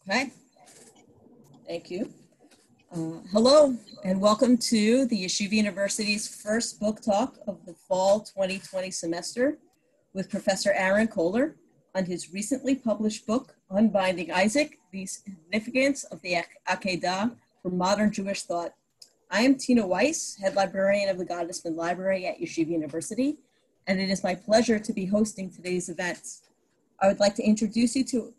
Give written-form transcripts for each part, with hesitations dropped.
Okay, thank you. Hello, and welcome to the Yeshiva University's first book talk of the fall 2020 semester with Professor Aaron Koller on his recently published book, Unbinding Isaac, The Significance of the Akedah for Modern Jewish Thought. I am Tina Weiss, head librarian of the Gottesman Library at Yeshiva University, and it is my pleasure to be hosting today's events. I would like to introduce you to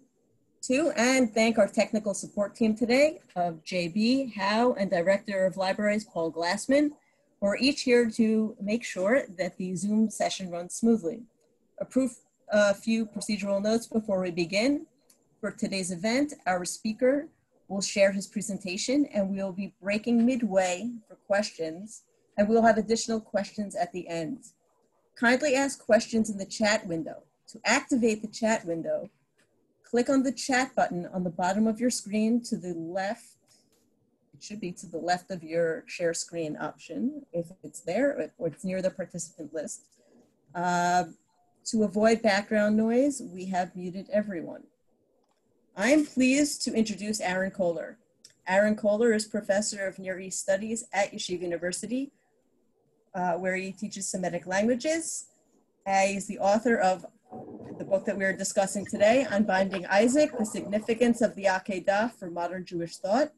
and thank our technical support team today of JB, Howe, and Director of Libraries, Paul Glassman, who are each here to make sure that the Zoom session runs smoothly. A few procedural notes before we begin. For today's event, our speaker will share his presentation and we'll be breaking midway for questions, and we'll have additional questions at the end. Kindly ask questions in the chat window. To activate the chat window, click on the chat button on the bottom of your screen to the left. It should be to the left of your share screen option, if it's there, or it's near the participant list. To avoid background noise, we have muted everyone. I am pleased to introduce Aaron Koller. Aaron Koller is Professor of Near East Studies at Yeshiva University, where he teaches Semitic languages. He's the author of the book that we're discussing today, Unbinding Isaac, The Significance of the Akedah for Modern Jewish Thought,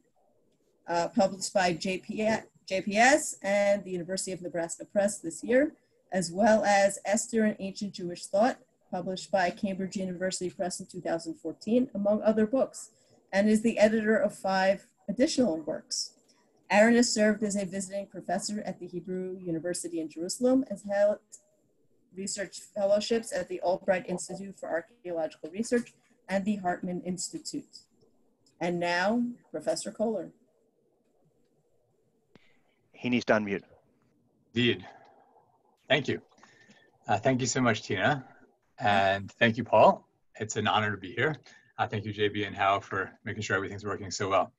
published by JPS and the University of Nebraska Press this year, as well as Esther and Ancient Jewish Thought, published by Cambridge University Press in 2014, among other books, and is the editor of 5 additional works. Aaron has served as a visiting professor at the Hebrew University in Jerusalem, has held research fellowships at the Albright Institute for Archaeological Research and the Hartman Institute. And now, Professor Koller. He needs to unmute. Indeed. Thank you. Thank you so much, Tina. And thank you, Paul. It's an honor to be here. Thank you, JB and Howe, for making sure everything's working so well.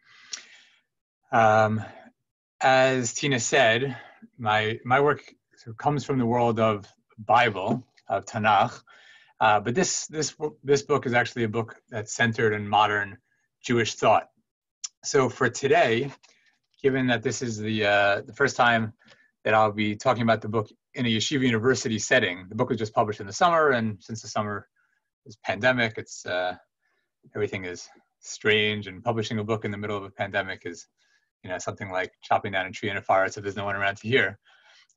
As Tina said, my work comes from the world of Bible, of Tanakh, but this book is actually a book that's centered in modern Jewish thought. So for today, given that this is the first time that I'll be talking about the book in a Yeshiva University setting, the book was just published in the summer, and since the summer is pandemic, it's everything is strange, and publishing a book in the middle of a pandemic is, something like chopping down a tree in a forest if there's no one around to hear.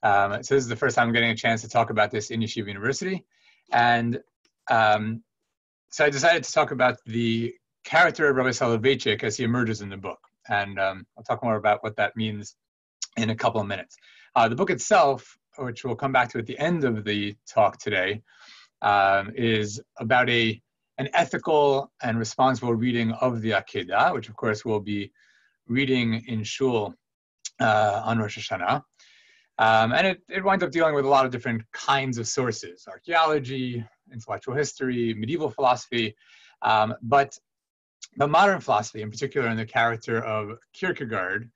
So this is the first time I'm getting a chance to talk about this in Yeshiva University. And so I decided to talk about the character of Rabbi Soloveitchik as he emerges in the book. And I'll talk more about what that means in a couple of minutes. The book itself, which we'll come back to at the end of the talk today, is about an ethical and responsible reading of the Akedah, which of course we'll be reading in Shul on Rosh Hashanah. And it winds up dealing with a lot of different kinds of sources: archaeology, intellectual history, medieval philosophy, but modern philosophy, in particular in the character of Kierkegaard,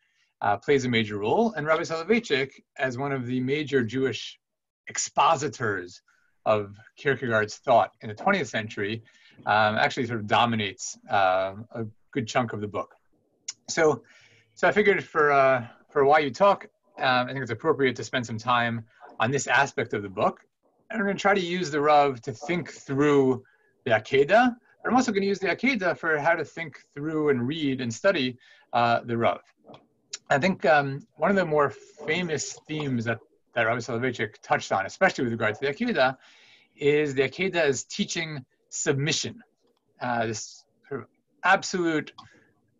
plays a major role. And Rabbi Soloveitchik, as one of the major Jewish expositors of Kierkegaard's thought in the 20th century, actually sort of dominates a good chunk of the book. So I figured for a while you talk, I think it's appropriate to spend some time on this aspect of the book. And I'm going to try to use the Rav to think through the Akedah, but I'm also going to use the Akedah for how to think through and read and study the Rav. I think one of the more famous themes that Rabbi Soloveitchik touched on, especially with regard to the Akedah, is the Akedah as teaching submission, this sort of absolute,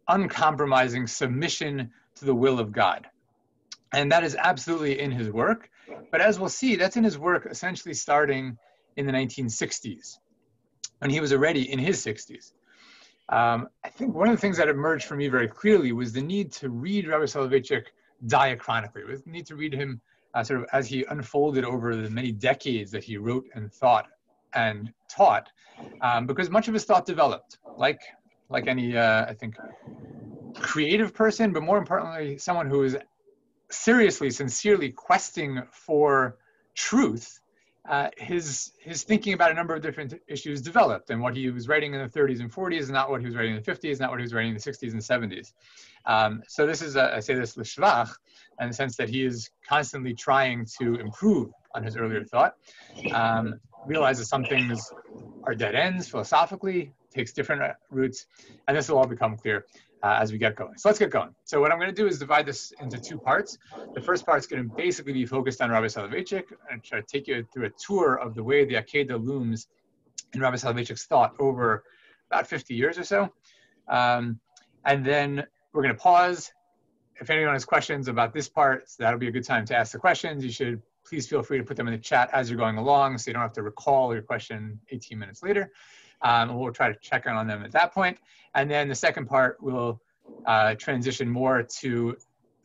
uncompromising submission to the will of God. And that is absolutely in his work. But as we'll see, that's in his work essentially starting in the 1960s, when he was already in his 60s. I think one of the things that emerged for me very clearly was the need to read Rabbi Soloveitchik diachronically, the need to read him sort of as he unfolded over the many decades that he wrote and thought and taught, because much of his thought developed, like any, I think, creative person, but more importantly, someone who is seriously, sincerely questing for truth, his thinking about a number of different issues developed, and what he was writing in the 30s and 40s is not what he was writing in the 50s, not what he was writing in the 60s and 70s. So this is, I say this l'shvach, in the sense that he is constantly trying to improve on his earlier thought, realizes some things are dead ends philosophically, takes different routes, and this will all become clear as we get going. So let's get going. So what I'm going to do is divide this into two parts. The first part is going to basically be focused on Rabbi Soloveitchik and try to take you through a tour of the way the Akedah looms in Rabbi Soloveitchik's thought over about 50 years or so. And then we're going to pause. If anyone has questions about this part, so that'll be a good time to ask the questions. You should please feel free to put them in the chat as you're going along, so you don't have to recall your question 18 minutes later. We'll try to check in on them at that point. And then the second part will transition more to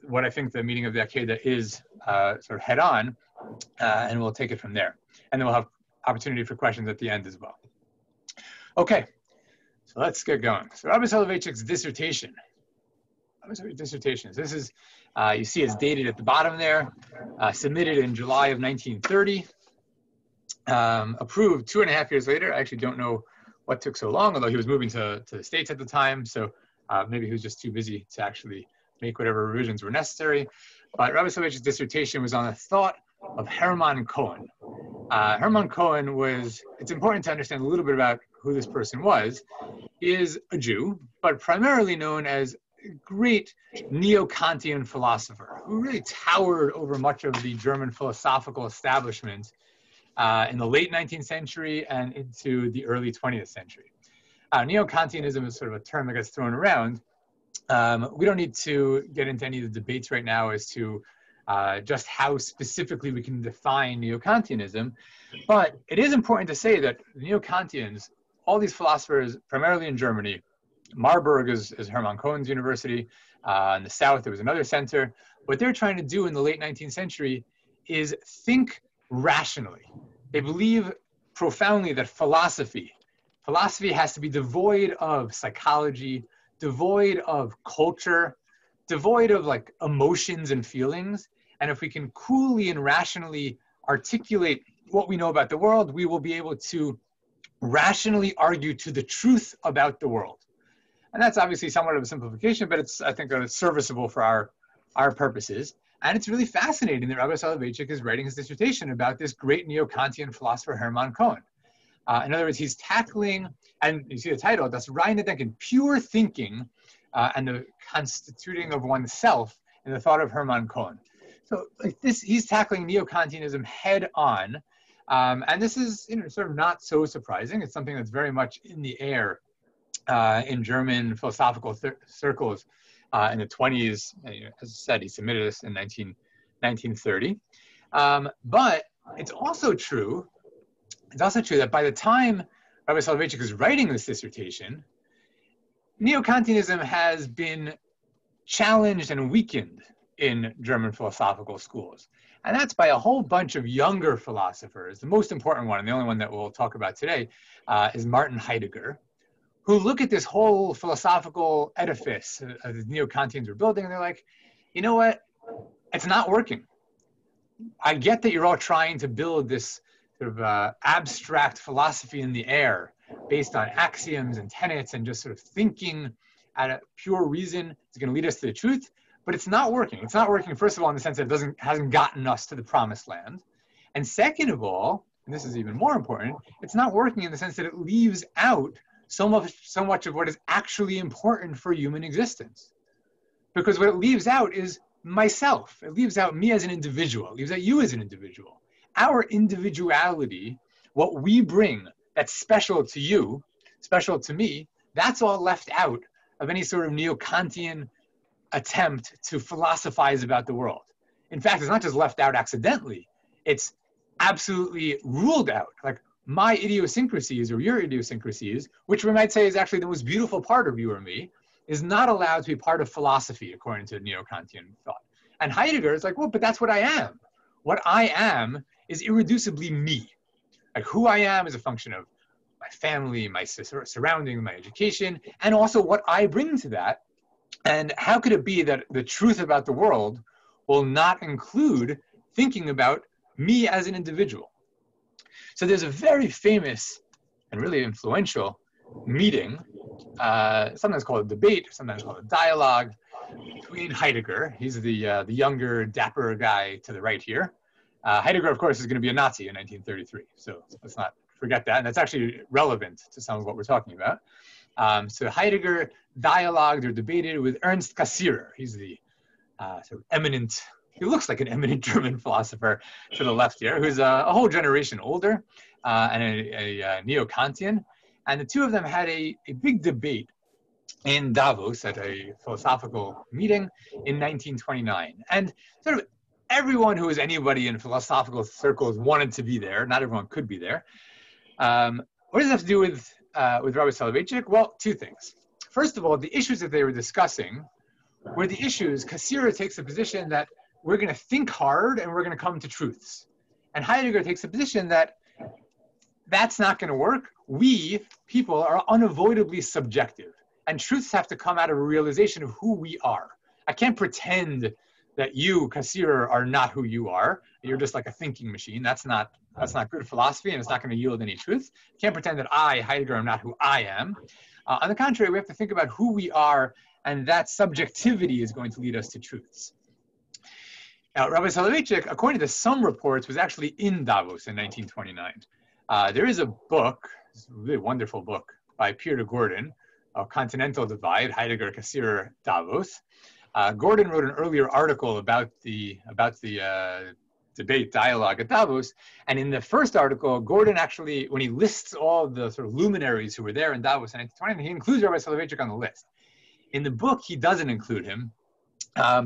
what I think the meaning of the Akedah is sort of head on, and we'll take it from there. And then we'll have opportunity for questions at the end as well. Okay, so let's get going. So Rabbi Soloveitchik's dissertation. Dissertations. This is, you see it's dated at the bottom there, submitted in July of 1930, approved 2.5 years later. I actually don't know what took so long, although he was moving to the States at the time, so maybe he was just too busy to actually make whatever revisions were necessary. But Rabbi Soloveitchik's dissertation was on the thought of Hermann Cohen. Hermann Cohen was, it's important to understand a little bit about who this person was. He is a Jew, but primarily known as a great neo-Kantian philosopher who really towered over much of the German philosophical establishment in the late 19th century and into the early 20th century. Neo-Kantianism is sort of a term that gets thrown around. We don't need to get into any of the debates right now as to just how specifically we can define Neo-Kantianism, but it is important to say that Neo-Kantians, all these philosophers, primarily in Germany, Marburg is Hermann Cohen's university. In the south, there was another center. What they're trying to do in the late 19th century is think rationally. They believe profoundly that philosophy has to be devoid of psychology, devoid of culture, devoid of like emotions and feelings. And if we can coolly and rationally articulate what we know about the world, we will be able to rationally argue to the truth about the world. And that's obviously somewhat of a simplification, but it's, I think, it's serviceable for our purposes. And it's really fascinating that Rabbi Soloveitchik is writing his dissertation about this great neo-Kantian philosopher, Hermann Cohen. In other words, he's tackling, and you see the title, Das reine Denken, pure thinking and the constituting of oneself in the thought of Hermann Cohen. So like this, he's tackling neo-Kantianism head on. And this is sort of not so surprising. It's something that's very much in the air in German philosophical circles in the 20s. As I said, he submitted this in 1930. But it's also true that by the time Rabbi Soloveitchik is writing this dissertation, Neo-Kantianism has been challenged and weakened in German philosophical schools. And that's by a whole bunch of younger philosophers. The most important one, and the only one that we'll talk about today, is Martin Heidegger, who look at this whole philosophical edifice the Neo-Kantians are building, and they're like, you know what? It's not working. I get that you're all trying to build this sort of abstract philosophy in the air based on axioms and tenets and just sort of thinking at a pure reason is going to lead us to the truth, but it's not working. It's not working, first of all, in the sense that it hasn't gotten us to the promised land. And second of all, and this is even more important, it's not working in the sense that it leaves out so much of what is actually important for human existence. Because what it leaves out is myself. It leaves out me as an individual. It leaves out you as an individual. Our individuality, what we bring that's special to you, special to me, that's all left out of any sort of neo-Kantian attempt to philosophize about the world. In fact, it's not just left out accidentally. It's absolutely ruled out. Like my idiosyncrasies or your idiosyncrasies, which we might say is actually the most beautiful part of you or me, is not allowed to be part of philosophy according to neo-Kantian thought. And Heidegger is like, well, but that's what I am. What I am is irreducibly me. Like who I am is a function of my family, my surroundings, my education, and also what I bring to that. And how could it be that the truth about the world will not include thinking about me as an individual? So there's a very famous and really influential meeting, sometimes called a debate, sometimes called a dialogue, between Heidegger. He's the younger, dapper guy to the right here. Heidegger, of course, is going to be a Nazi in 1933. So let's not forget that. And that's actually relevant to some of what we're talking about. So Heidegger dialogued or debated with Ernst Cassirer. He's the sort of eminent, he looks like an eminent German philosopher to the left here, who's a whole generation older and a neo-Kantian. And the two of them had a big debate in Davos at a philosophical meeting in 1929. And sort of everyone who was anybody in philosophical circles wanted to be there. Not everyone could be there. What does it have to do with Rabbi Soloveitchik? Well, two things. First of all, the issues that they were discussing were the issues. Cassirer takes the position that we're going to think hard and we're going to come to truths. And Heidegger takes the position that that's not going to work. We, people, are unavoidably subjective. And truths have to come out of a realization of who we are. I can't pretend that you, Cassirer, are not who you are. You're just like a thinking machine. That's not good philosophy, and it's not going to yield any truth. You can't pretend that I, Heidegger, am not who I am. On the contrary, we have to think about who we are, and that subjectivity is going to lead us to truths. Now, Rabbi Soloveitchik, according to some reports, was actually in Davos in 1929. There is a book, it's a really wonderful book, by Peter Gordon, A Continental Divide, Heidegger, Cassirer, Davos. Gordon wrote an earlier article about the debate dialogue at Davos, and in the first article, Gordon actually, when he lists all the sort of luminaries who were there in Davos in 1920, he includes Rabbi Soloveitchik on the list. In the book, he doesn't include him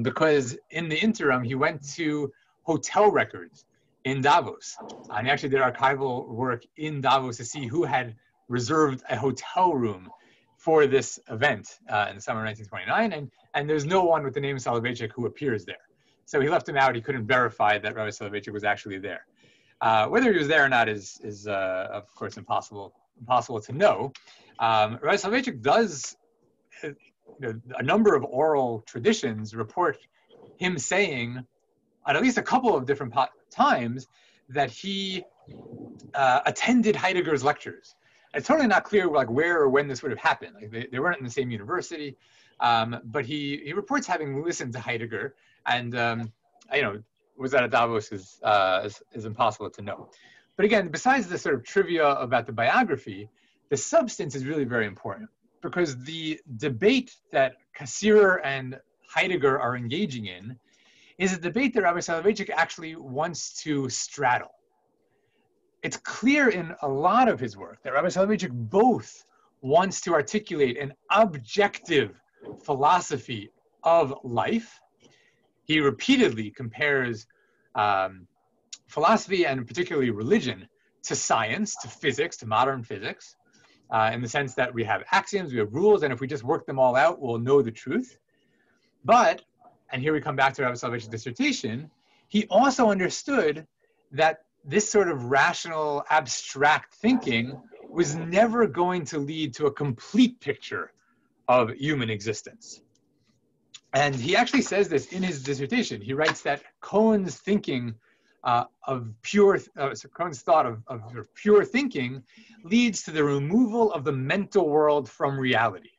because in the interim, he went to hotel records in Davos, and he actually did archival work in Davos to see who had reserved a hotel room for this event in the summer of 1929, and there's no one with the name Soloveitchik who appears there. So he left him out. He couldn't verify that Rabbi Soloveitchik was actually there. Whether he was there or not is of course, impossible to know. Rabbi Soloveitchik does, a number of oral traditions report him saying, at least a couple of different times, that he attended Heidegger's lectures. It's totally not clear like where or when this would have happened. Like they weren't in the same university, but he reports having listened to Heidegger, and was that at Davos is impossible to know. But again, besides the sort of trivia about the biography, the substance is really very important, because the debate that Cassirer and Heidegger are engaging in is a debate that Rabbi Soloveitchik actually wants to straddle. It's clear in a lot of his work that Rabbi Soloveitchik both wants to articulate an objective philosophy of life. He repeatedly compares philosophy, and particularly religion, to science, to physics, to modern physics, in the sense that we have axioms, we have rules, and if we just work them all out, we'll know the truth. But, and here we come back to Rabbi Soloveitchik's dissertation, he also understood that this sort of rational, abstract thinking was never going to lead to a complete picture of human existence. And he actually says this in his dissertation. He writes that Cohen's thinking Cohen's thought of pure thinking leads to the removal of the mental world from reality.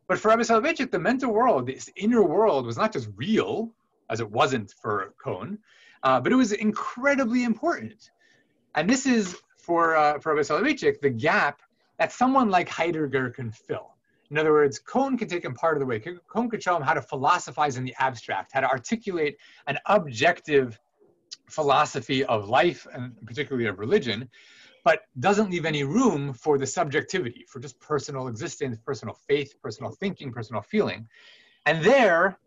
But for Rabbi Soloveitchik, the mental world, this inner world, was not just real, as it wasn't for Cohen, but it was incredibly important. And this is, for Rabbi Soloveitchik, the gap that someone like Heidegger can fill. In other words, Cohen can take him part of the way. Cohen could show him how to philosophize in the abstract, how to articulate an objective philosophy of life, and particularly of religion, but doesn't leave any room for the subjectivity, for just personal existence, personal faith, personal thinking, personal feeling. And there,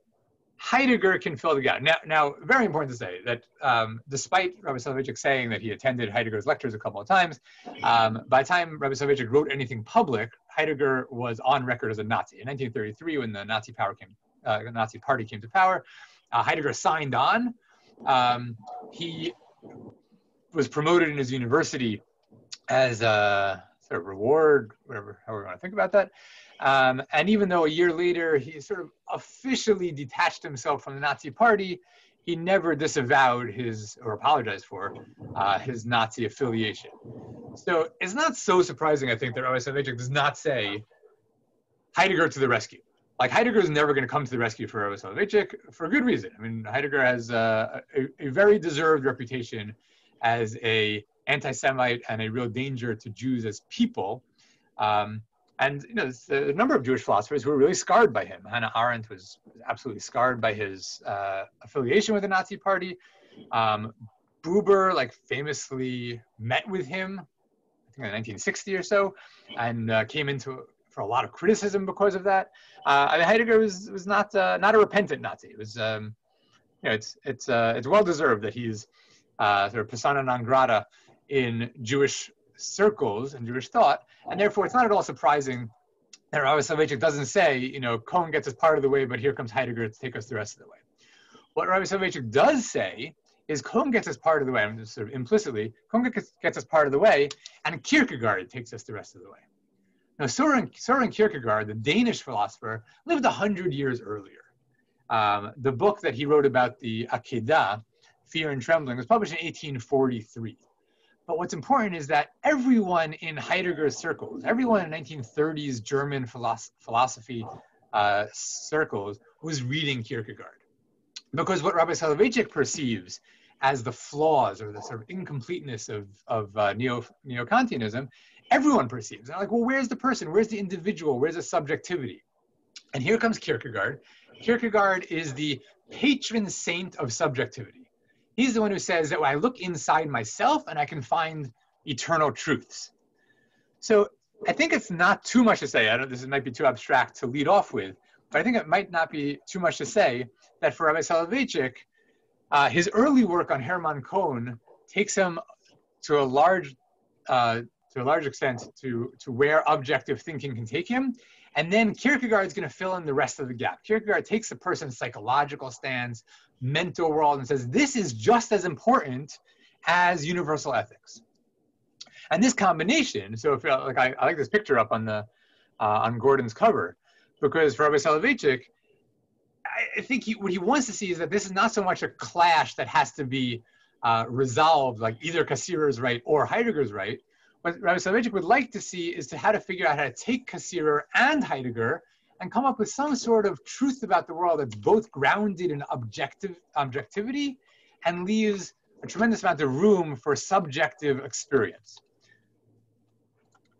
Heidegger can fill the gap. Now, very important to say that despite Rabbi Soloveitchik saying that he attended Heidegger's lectures a couple of times, by the time Rabbi Soloveitchik wrote anything public, Heidegger was on record as a Nazi. In 1933, when the Nazi Party came to power, Heidegger signed on. He was promoted in his university as a sort of reward, however you want to think about that. And even though a year later he sort of officially detached himself from the Nazi Party, he never disavowed or apologized for his Nazi affiliation. So it's not so surprising, I think, that Rabbi Soloveitchik does not say, Heidegger to the rescue. Like, Heidegger is never going to come to the rescue for Rabbi Soloveitchik for a good reason. I mean, Heidegger has a very deserved reputation as an anti-Semite and a real danger to Jews as people. And there's a number of Jewish philosophers who were really scarred by him. Hannah Arendt was absolutely scarred by his affiliation with the Nazi Party. Buber, famously met with him, I think in 1960 or so, and came into for a lot of criticism because of that. Heidegger was not a repentant Nazi. It was it's well deserved that he's sort of persona non grata in Jewish circles and Jewish thought, and therefore it's not at all surprising that Rabbi Soloveitchik doesn't say, Cohen gets us part of the way, but here comes Heidegger to take us the rest of the way. What Rabbi Soloveitchik does say is Cohen gets us part of the way, I'm just sort of implicitly, Cohen gets us part of the way, and Kierkegaard takes us the rest of the way. Now, Søren Kierkegaard, the Danish philosopher, lived 100 years earlier. The book that he wrote about the Akedah, Fear and Trembling, was published in 1843. But what's important is that everyone in Heidegger's circles, everyone in 1930s German philosophy circles was reading Kierkegaard. Because what Rabbi Soloveitchik perceives as the flaws or the sort of incompleteness of Neo-Kantianism, everyone perceives. They're like, well, where's the person? Where's the individual? Where's the subjectivity? And here comes Kierkegaard. Kierkegaard is the patron saint of subjectivity. He's the one who says that when I look inside myself and I can find eternal truths. So I think it's not too much to say. This might be too abstract to lead off with, but I think it might not be too much to say that for Rabbi Soloveitchik, his early work on Hermann Cohen takes him to a large extent to where objective thinking can take him. And then Kierkegaard is going to fill in the rest of the gap. Kierkegaard takes the person's psychological stance, mental world, and says, this is just as important as universal ethics. And this combination, so if I like this picture up on Gordon's cover, because for Rabbi Soloveitchik, I think what he wants to see is that this is not so much a clash that has to be resolved, like either Cassirer's right or Heidegger's right. What Rabbi Soloveitchik would like to see is how to figure out how to take Cassirer and Heidegger and come up with some sort of truth about the world that's both grounded in objectivity and leaves a tremendous amount of room for subjective experience.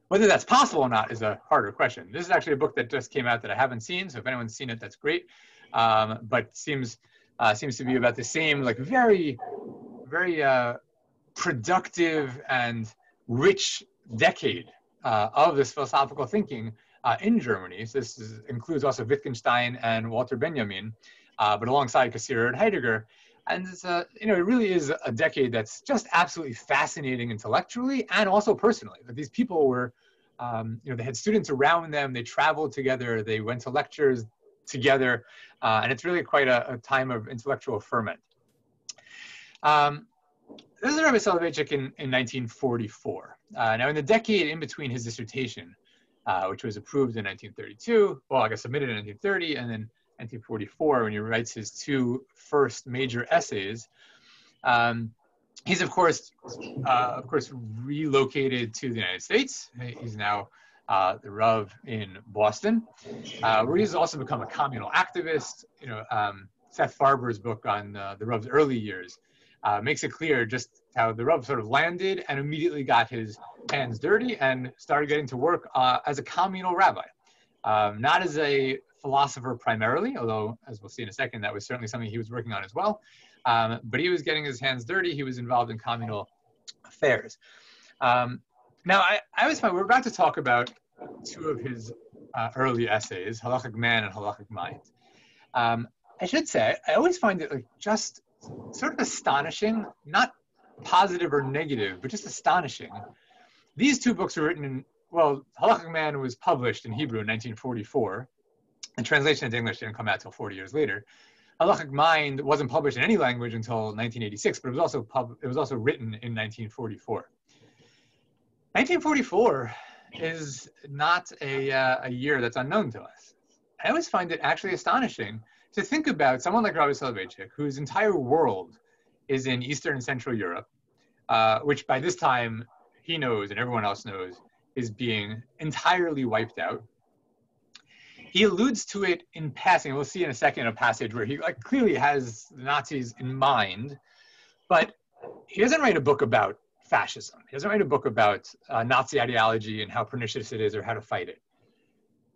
Whether that's possible or not is a harder question. This is actually a book that just came out that I haven't seen, so if anyone's seen it, that's great. But seems to be about the same, very, very productive and rich decade of this philosophical thinking in Germany. So this includes also Wittgenstein and Walter Benjamin, but alongside Cassirer and Heidegger. And it's it really is a decade that's just absolutely fascinating intellectually and also personally. That these people were, they had students around them, they traveled together, they went to lectures together, and it's really quite a time of intellectual ferment. This is Rabbi Soloveitchik in 1944. Now, in the decade in between his dissertation, which was approved in 1932, submitted in 1930, and then 1944, when he writes his two first major essays, he's of course relocated to the United States. He's now the Rav in Boston, where he's also become a communal activist. Seth Farber's book on the Rav's early years makes it clear just how the Rav sort of landed and immediately got his hands dirty and started getting to work as a communal rabbi, not as a philosopher primarily, although, as we'll see in a second, that was certainly something he was working on as well. But he was getting his hands dirty. He was involved in communal affairs. Now, I always find we're about to talk about two of his early essays, Halachic Man and Halachic Mind. I should say, I always find it just sort of astonishing, not positive or negative, but just astonishing. These two books were written in, Halachic Man was published in Hebrew in 1944. The translation into English didn't come out until 40 years later. Halachic Mind wasn't published in any language until 1986, but it was also written in 1944. 1944 is not a year that's unknown to us. I always find it actually astonishing to think about someone like Rabbi Soloveitchik, whose entire world is in Eastern and Central Europe, which by this time he knows and everyone else knows is being entirely wiped out. He alludes to it in passing. We'll see in a second a passage where he clearly has the Nazis in mind, but he doesn't write a book about fascism. He doesn't write a book about Nazi ideology and how pernicious it is or how to fight it.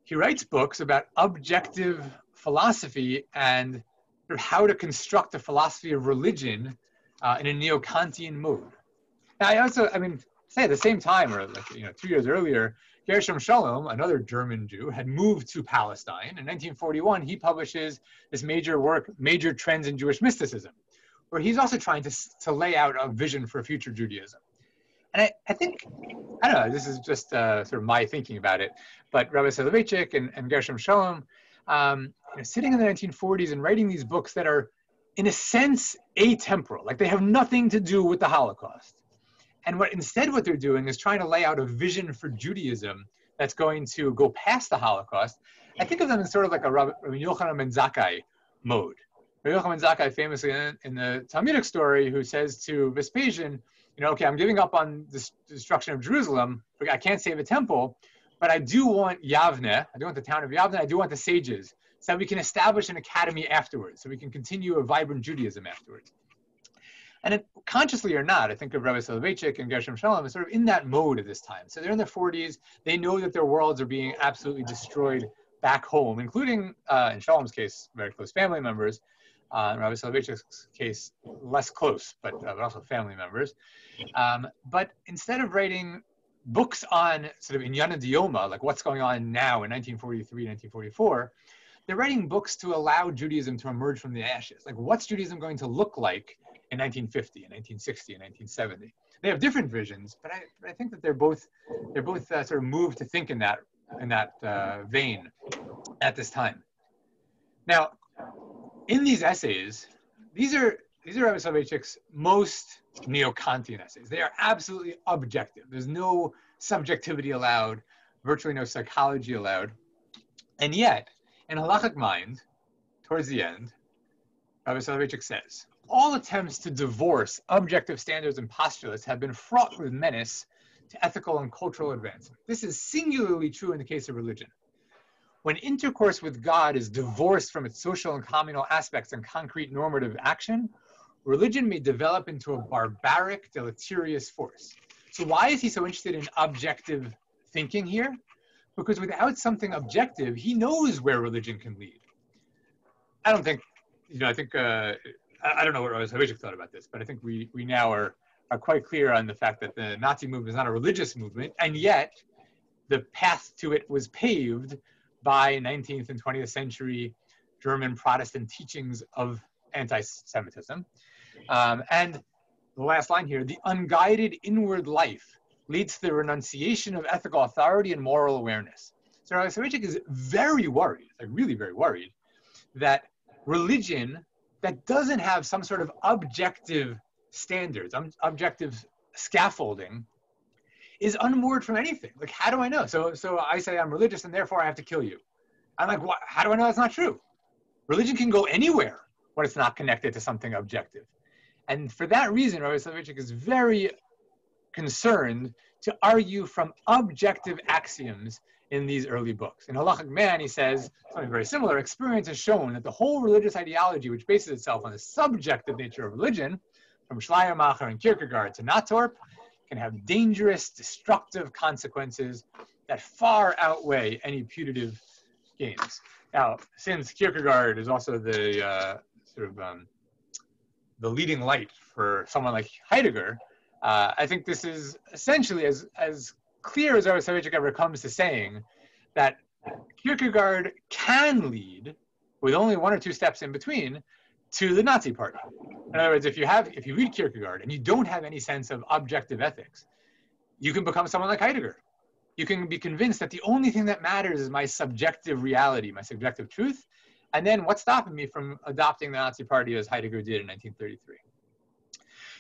He writes books about objective philosophy and how to construct a philosophy of religion in a neo-Kantian mode. Now, say at the same time, or 2 years earlier, Gershom Scholem, another German Jew, had moved to Palestine. In 1941, he publishes this major work, Major Trends in Jewish Mysticism, where he's also trying to lay out a vision for future Judaism. And I think, I don't know, this is just sort of my thinking about it, but Rabbi Soloveitchik and Gershom Scholem, sitting in the 1940s and writing these books that are, in a sense, atemporal, like they have nothing to do with the Holocaust. And instead what they're doing is trying to lay out a vision for Judaism that's going to go past the Holocaust. I think of them as sort of like a Rabbi Yochanan ben Zakkai mode. Rabbi Yochanan ben Zakkai famously in the Talmudic story, who says to Vespasian, okay, I'm giving up on the destruction of Jerusalem, but I can't save a temple, but I do want Yavne, I do want the town of Yavne, I do want the sages, so that we can establish an academy afterwards, so we can continue a vibrant Judaism afterwards. And consciously or not, I think of Rabbi Soloveitchik and Gershom Scholem as sort of in that mode at this time. So they're in their 40s. They know that their worlds are being absolutely destroyed back home, including, in Sholem's case, very close family members. In Rabbi Soloveitchik's case, less close, but also family members. But instead of writing books on sort of Inyana Dioma, like what's going on now in 1943, 1944, they're writing books to allow Judaism to emerge from the ashes. Like, what's Judaism going to look like in 1950, in 1960, in 1970? They have different visions, but I think that they're both sort of moved to think in that vein at this time. Now, in these essays, these are Rabbi Soloveitchik's most neo-Kantian essays. They are absolutely objective. There's no subjectivity allowed, virtually no psychology allowed. And yet, in Halachic Mind, towards the end, Rabbi Soloveitchik says, all attempts to divorce objective standards and postulates have been fraught with menace to ethical and cultural advancement. This is singularly true in the case of religion. When intercourse with God is divorced from its social and communal aspects and concrete normative action, religion may develop into a barbaric, deleterious force. So why is he so interested in objective thinking here? Because without something objective, he knows where religion can lead. I don't think, I don't know what Rabbi Soloveitchik thought about this, but I think we now are quite clear on the fact that the Nazi movement is not a religious movement, and yet the path to it was paved by 19th and 20th century German Protestant teachings of anti-Semitism. And the last line here, the unguided inward life leads to the renunciation of ethical authority and moral awareness. So Rabbi Soloveitchik is very worried, like really very worried, that religion that doesn't have some sort of objective standards, objective scaffolding, is unmoored from anything. Like, how do I know? So I say I'm religious and therefore I have to kill you. I'm like, what? How do I know that's not true? Religion can go anywhere when it's not connected to something objective. And for that reason, Rabbi Soloveitchik is very concerned to argue from objective axioms in these early books. In Halachic Man, he says something very similar. Experience has shown that the whole religious ideology, which bases itself on the subjective nature of religion, from Schleiermacher and Kierkegaard to Natorp, can have dangerous, destructive consequences that far outweigh any putative gains. Now, since Kierkegaard is also the the leading light for someone like Heidegger, I think this is essentially as clear as Rabbi Soloveitchik ever comes to saying that Kierkegaard can lead, with only one or two steps in between, to the Nazi party. In other words, if you read Kierkegaard and you don't have any sense of objective ethics, you can become someone like Heidegger. You can be convinced that the only thing that matters is my subjective reality, my subjective truth, and then what's stopping me from adopting the Nazi party as Heidegger did in 1933?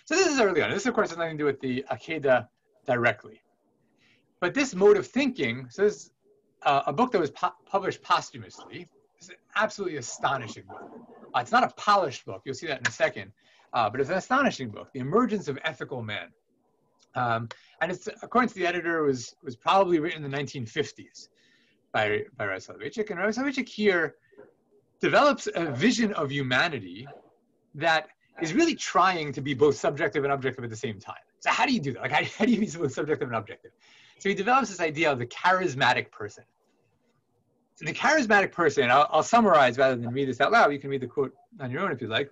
So this is early on. This, of course, has nothing to do with the Akedah directly. But this mode of thinking, so this is a book that was published posthumously, It's an absolutely astonishing book. It's not a polished book. You'll see that in a second. But it's an astonishing book, The Emergence of Ethical Man. And it's, according to the editor, was probably written in the 1950s by Rabbi Soloveitchik. And Rabbi Soloveitchik here develops a vision of humanity that is really trying to be both subjective and objective at the same time. So how do you do that? Like, how do you be both subjective and objective? So he develops this idea of the charismatic person. So the charismatic person, I'll summarize rather than read this out loud. You can read the quote on your own if you'd like.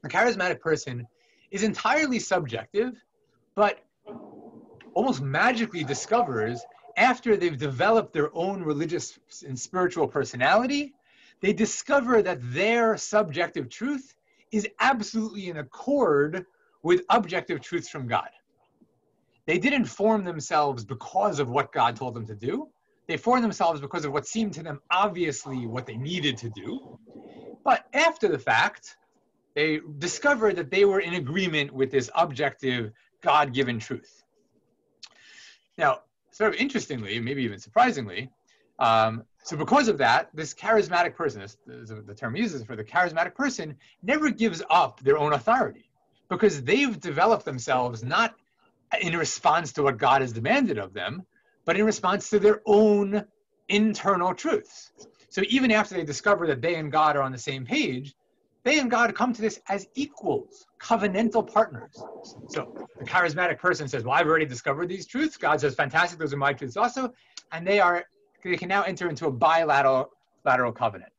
The charismatic person is entirely subjective, but almost magically discovers, after they've developed their own religious and spiritual personality, they discover that their subjective truth is absolutely in accord with objective truths from God. They didn't form themselves because of what God told them to do. They formed themselves because of what seemed to them obviously what they needed to do. But after the fact, they discovered that they were in agreement with this objective, God-given truth. Now, sort of interestingly, maybe even surprisingly, so because of that, this charismatic person, the term he uses for the charismatic person, never gives up their own authority, because they've developed themselves not in response to what God has demanded of them, but in response to their own internal truths. So even after they discover that they and God are on the same page, they and God come to this as equals, covenantal partners. So the charismatic person says, well, I've already discovered these truths. God says, fantastic, those are my truths also. And they can now enter into a bilateral covenant.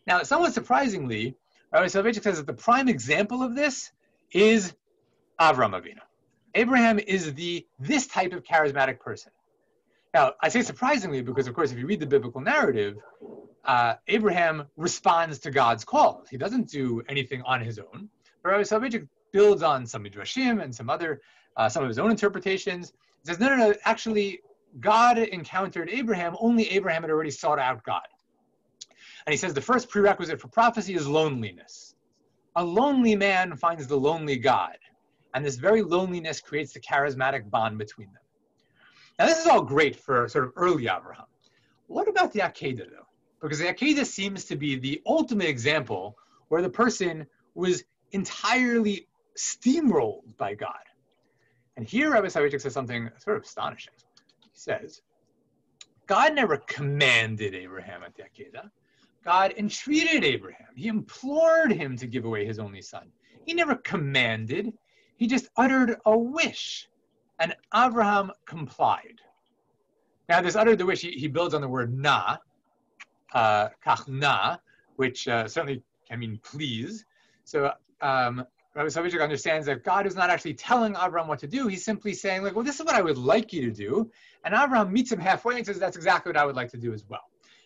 Now, somewhat surprisingly, Rabbi Soloveitchik says that the prime example of this is Avraham Avinu. Abraham is this type of charismatic person. Now, I say surprisingly because, of course, if you read the biblical narrative, Abraham responds to God's calls. He doesn't do anything on his own. But Rabbi Soloveitchik builds on some midrashim and some of his own interpretations. He says, no, actually, God encountered Abraham. Only Abraham had already sought out God. And he says the first prerequisite for prophecy is loneliness. A lonely man finds the lonely God. And this very loneliness creates the charismatic bond between them. Now, this is all great for sort of early Abraham. What about the Akedah, though? Because the Akedah seems to be the ultimate example where the person was entirely steamrolled by God. And here Rabbi Soloveitchik says something sort of astonishing. He says, God never commanded Abraham at the Akedah. God entreated Abraham. He implored him to give away his only son. He never commanded. He just uttered a wish. And Abraham complied. Now, this uttered the wish, he builds on the word na, kach na, which certainly can mean please. So Rabbi Soloveitchik understands that God is not actually telling Abraham what to do. He's simply saying, like, well, this is what I would like you to do. And Abraham meets him halfway and says, that's exactly what I would like to do as well.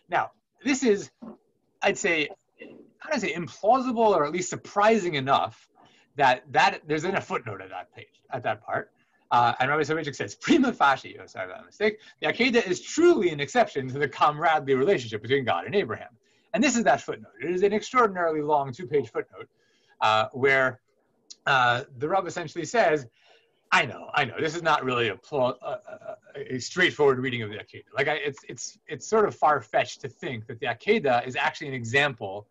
Now, this is, I'd say, how do I say, implausible or at least surprising enough that there's in a footnote at that page, at that part. And Rabbi Soloveitchik says, prima facie, sorry about that mistake, the Akedah is truly an exception to the comradely relationship between God and Abraham. And this is that footnote. It is an extraordinarily long 2-page footnote where the Rav essentially says, I know, this is not really a straightforward reading of the Akedah. Like, it's sort of far-fetched to think that the Akedah is actually an example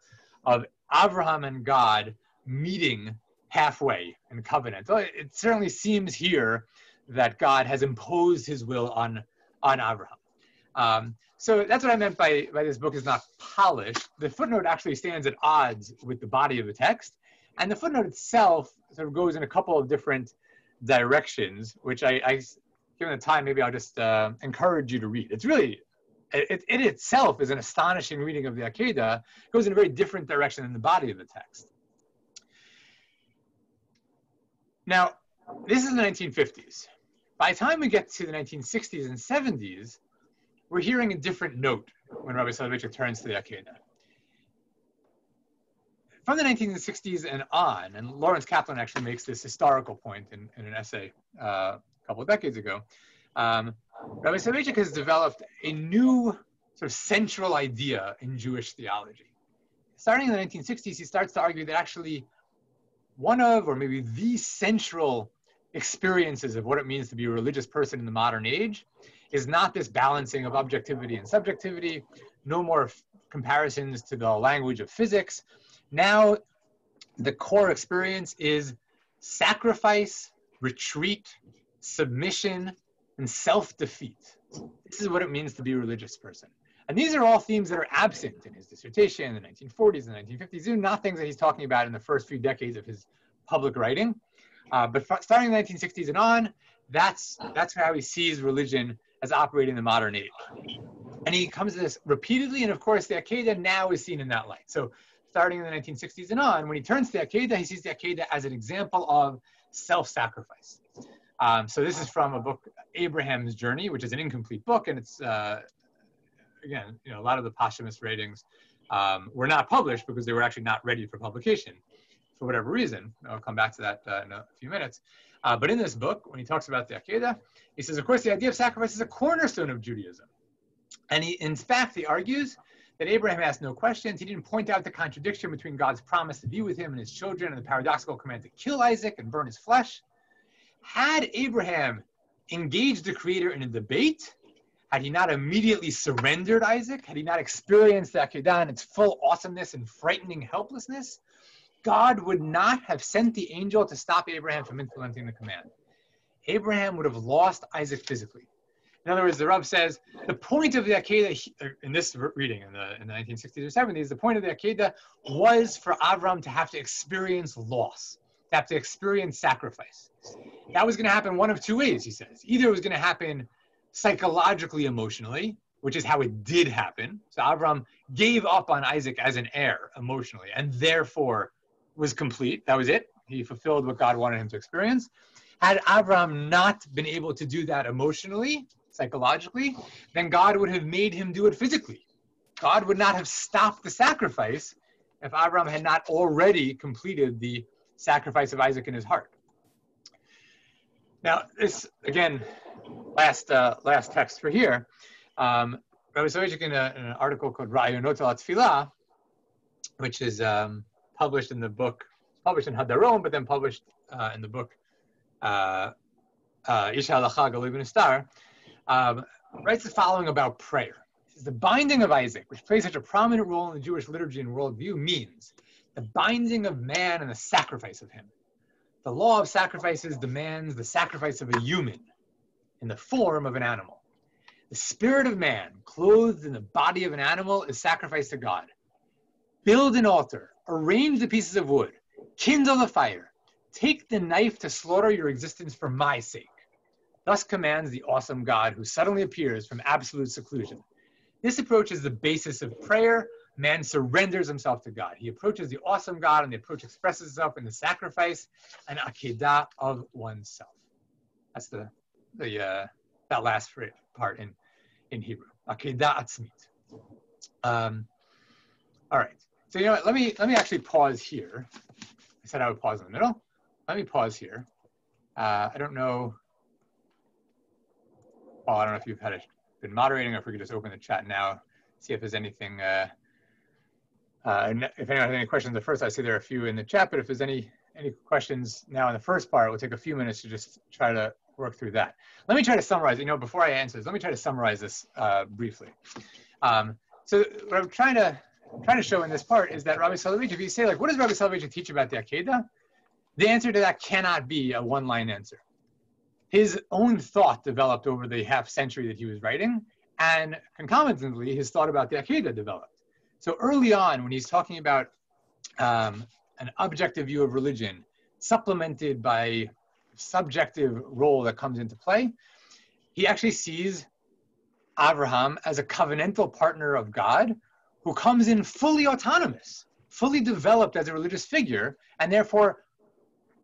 of Abraham and God meeting halfway in covenant. It certainly seems here that God has imposed his will on Abraham. So that's what I meant by this book is not polished. The footnote actually stands at odds with the body of the text. And the footnote itself sort of goes in a couple of different directions, which I given the time, maybe I'll just encourage you to read. It's really, it itself is an astonishing reading of the Akedah. It goes in a very different direction than the body of the text. Now, this is the 1950s. By the time we get to the 1960s and 70s, we're hearing a different note when Rabbi Soloveitchik turns to the Akedah. From the 1960s and on, and Lawrence Kaplan actually makes this historical point in an essay a couple of decades ago, Rabbi Soloveitchik has developed a new sort of central idea in Jewish theology. Starting in the 1960s, he starts to argue that actually one of, or maybe the central experiences of what it means to be a religious person in the modern age is not this balancing of objectivity and subjectivity, no more comparisons to the language of physics. Now, the core experience is sacrifice, retreat, submission, and self-defeat. This is what it means to be a religious person. And these are all themes that are absent in his dissertation in the 1940s and 1950s. These are not things that he's talking about in the first few decades of his public writing. But starting in the 1960s and on, that's how he sees religion as operating in the modern age. And he comes to this repeatedly, and of course the Akedah now is seen in that light. So starting in the 1960s and on, when he turns to the Akedah, he sees the Akedah as an example of self-sacrifice. So this is from a book, Abraham's Journey, which is an incomplete book, and it's, again, a lot of the posthumous ratings were not published because they were actually not ready for publication for whatever reason. I'll come back to that in a few minutes. But in this book, when he talks about the Akedah, he says, of course, the idea of sacrifice is a cornerstone of Judaism. And in fact, he argues that Abraham asked no questions. He didn't point out the contradiction between God's promise to be with him and his children and the paradoxical command to kill Isaac and burn his flesh. Had Abraham engaged the Creator in a debate, had he not immediately surrendered Isaac, had he not experienced the Akedah in its full awesomeness and frightening helplessness, God would not have sent the angel to stop Abraham from implementing the command. Abraham would have lost Isaac physically. In other words, the Rav says, the point of the Akedah, in this reading in the 1960s or 70s, the point of the Akedah was for Avram to have to experience loss, to have to experience sacrifice. That was going to happen one of two ways, he says. Either it was going to happen psychologically, emotionally, which is how it did happen. So Avram gave up on Isaac as an heir emotionally, and therefore was complete. That was it. He fulfilled what God wanted him to experience. Had Avram not been able to do that emotionally, psychologically, then God would have made him do it physically. God would not have stopped the sacrifice if Avram had not already completed the sacrifice of Isaac in his heart. Now, this, again, last text for here, Rabbi Soloveitchik in an article called Renunciation Tefillah, which is published in the book, published in Hadarom, but then published in the book Isha Halacha Galui B'Nestar, writes the following about prayer. He says, the binding of Isaac, which plays such a prominent role in the Jewish liturgy and worldview, means the binding of man and the sacrifice of him. The law of sacrifices demands the sacrifice of a human in the form of an animal. The spirit of man, clothed in the body of an animal, is sacrificed to God. Build an altar, arrange the pieces of wood, kindle the fire, take the knife to slaughter your existence for my sake. Thus commands the awesome God who suddenly appears from absolute seclusion. This approach is the basis of prayer. Man surrenders himself to God. He approaches the awesome God, and the approach expresses itself in the sacrifice and Akedah of oneself. That's that last part in Hebrew. Akedah atzmit. All right. So let me actually pause here. I said I would pause in the middle. Let me pause here. I don't know. Paul, I don't know if you've been moderating, or if we could just open the chat now, see if there's anything. If anyone has any questions, the first, I see there are a few in the chat, but if there's any questions now in the first part, we'll take a few minutes to just try to work through that. Let me try to summarize, before I answer this, let me try to summarize this briefly. So what I'm trying to show in this part is that Rabbi Soloveitchik, if you say, what does Rabbi Soloveitchik teach about the Akedah? The answer to that cannot be a one-line answer. His own thought developed over the half century that he was writing, and concomitantly, his thought about the Akedah developed. So early on, when he's talking about an objective view of religion, supplemented by subjective role that comes into play, he actually sees Abraham as a covenantal partner of God who comes in fully autonomous, fully developed as a religious figure, and therefore,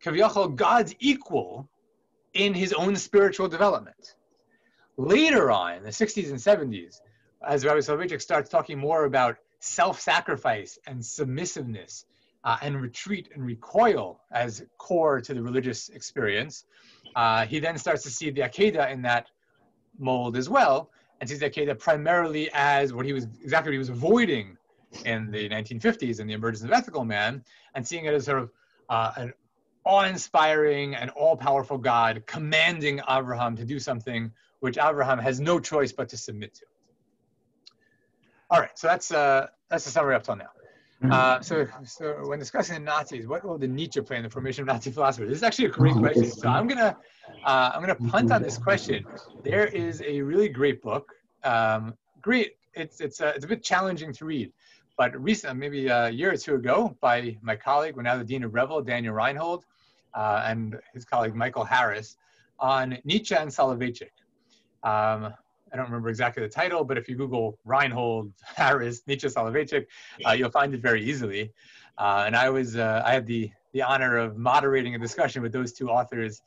kaviyachol, God's equal in his own spiritual development. Later on, in the 60s and 70s, as Rabbi Soloveitchik starts talking more about self-sacrifice and submissiveness and retreat and recoil as core to the religious experience, he then starts to see the Akedah in that mold as well, and sees the Akedah primarily as exactly what he was avoiding in the 1950s in the Emergence of Ethical Man, and seeing it as sort of an awe-inspiring and all-powerful God commanding Abraham to do something which Abraham has no choice but to submit to. All right, so that's the summary up till now. So when discussing the Nazis, what role did Nietzsche play in the formation of Nazi philosophy? This is actually a great question. So I'm gonna punt on this question. There is a really great book. It's a bit challenging to read, but recently, maybe a year or two ago, by my colleague, now the Dean of Revel, Daniel Reinhold, and his colleague Michael Harris, on Nietzsche and Soloveitchik. I don't remember exactly the title, but if you Google Reinhold, Harris, Nietzsche, Soloveitchik, you'll find it very easily. And I had the honor of moderating a discussion with those two authors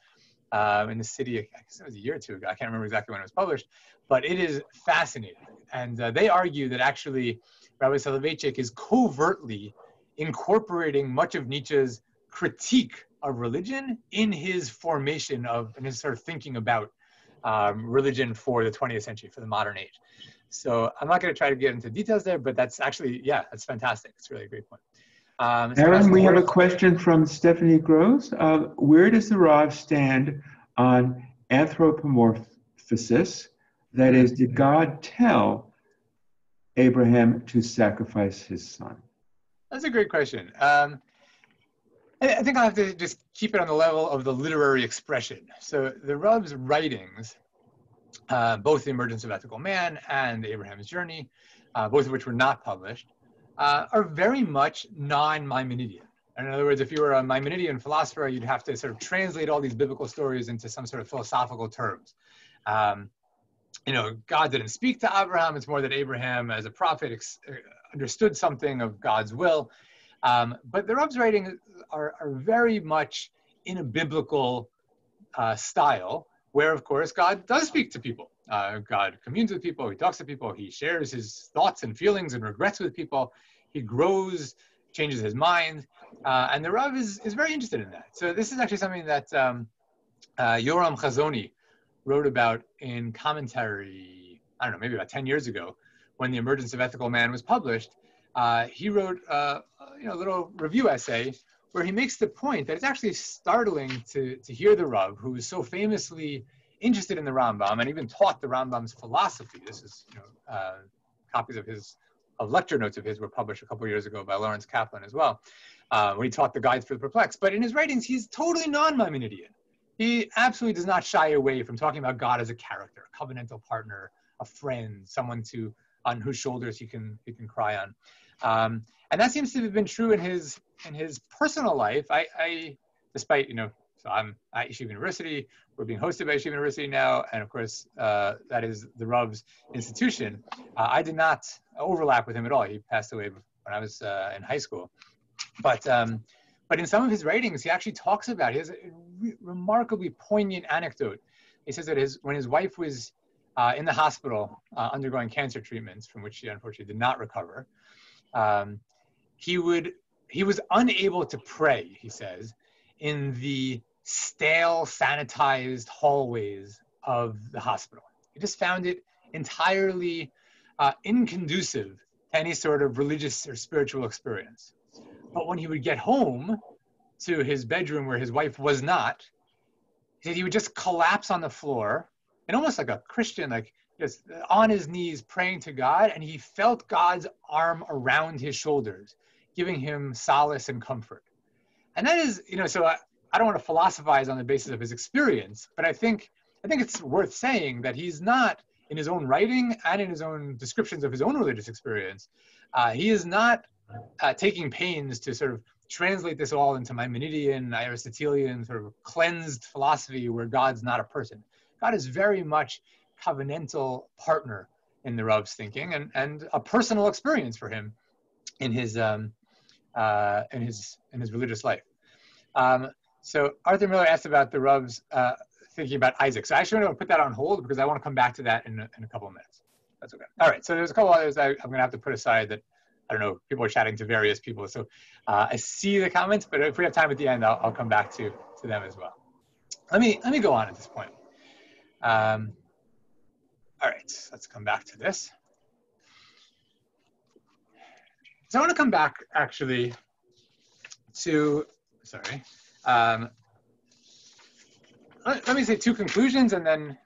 in the city, I guess it was a year or two ago. I can't remember exactly when it was published, but it is fascinating. And they argue that actually Rabbi Soloveitchik is covertly incorporating much of Nietzsche's critique of religion in his formation and his sort of thinking about religion for the 20th century, for the modern age. So I'm not going to try to get into details there, but that's actually, that's fantastic. It's really a great point. Aaron, we have a question from Stephanie Gross. Where does the Rav stand on anthropomorphosis? That is, did God tell Abraham to sacrifice his son? That's a great question. I think I'll have to just keep it on the level of the literary expression. So the Rav's writings, both The Emergence of Ethical Man and Abraham's Journey, both of which were not published, are very much non-Maimonidean. In other words, if you were a Maimonidean philosopher, you'd have to sort of translate all these biblical stories into some sort of philosophical terms. God didn't speak to Abraham. It's more that Abraham, as a prophet, understood something of God's will. But the Rav's writings are very much in a biblical style, where, of course, God does speak to people. God communes with people. He talks to people. He shares his thoughts and feelings and regrets with people. He grows, changes his mind. And the Rav is very interested in that. So this is actually something that Yoram Chazoni wrote about in commentary, I don't know, maybe about 10 years ago, when The Emergence of Ethical Man was published. He wrote a little review essay where he makes the point that it's actually startling to hear the Rav, who is so famously interested in the Rambam and even taught the Rambam's philosophy. This is, copies of lecture notes of his were published a couple of years ago by Lawrence Kaplan as well, where he taught the Guides for the Perplexed. But in his writings, he's totally non-Maimonidean. He absolutely does not shy away from talking about God as a character, a covenantal partner, a friend, someone on whose shoulders he can cry on. And that seems to have been true in his personal life. I despite, so I'm at Yeshiva University, we're being hosted by Yeshiva University now, and of course, that is the Rav's institution. I did not overlap with him at all. He passed away when I was in high school. But in some of his writings, he actually talks about, he has a remarkably poignant anecdote. He says that when his wife was in the hospital undergoing cancer treatments, from which she unfortunately did not recover, he was unable to pray, he says, in the stale, sanitized hallways of the hospital. He just found it entirely inconducive to any sort of religious or spiritual experience. But when he would get home to his bedroom where his wife was not, he said he would just collapse on the floor, and almost like a Christian, like just on his knees praying to God, and he felt God's arm around his shoulders, giving him solace and comfort. And that is, so I don't want to philosophize on the basis of his experience, but I think it's worth saying that he's not, in his own writing and in his own descriptions of his own religious experience, he is not taking pains to sort of translate this all into Maimonidean, Aristotelian sort of cleansed philosophy where God's not a person. God is very much covenantal partner in the Rav's thinking and a personal experience for him in his religious life. So Arthur Miller asked about the Rav's thinking about Isaac. So I actually want to put that on hold because I want to come back to that in a couple of minutes. That's okay. All right. So there's a couple others I'm going to have to put aside that, I don't know, people are chatting to various people. So I see the comments, but if we have time at the end, I'll come back to them as well. Let me go on at this point. All right, let's come back to this. So I want to come back actually to, let me say two conclusions and then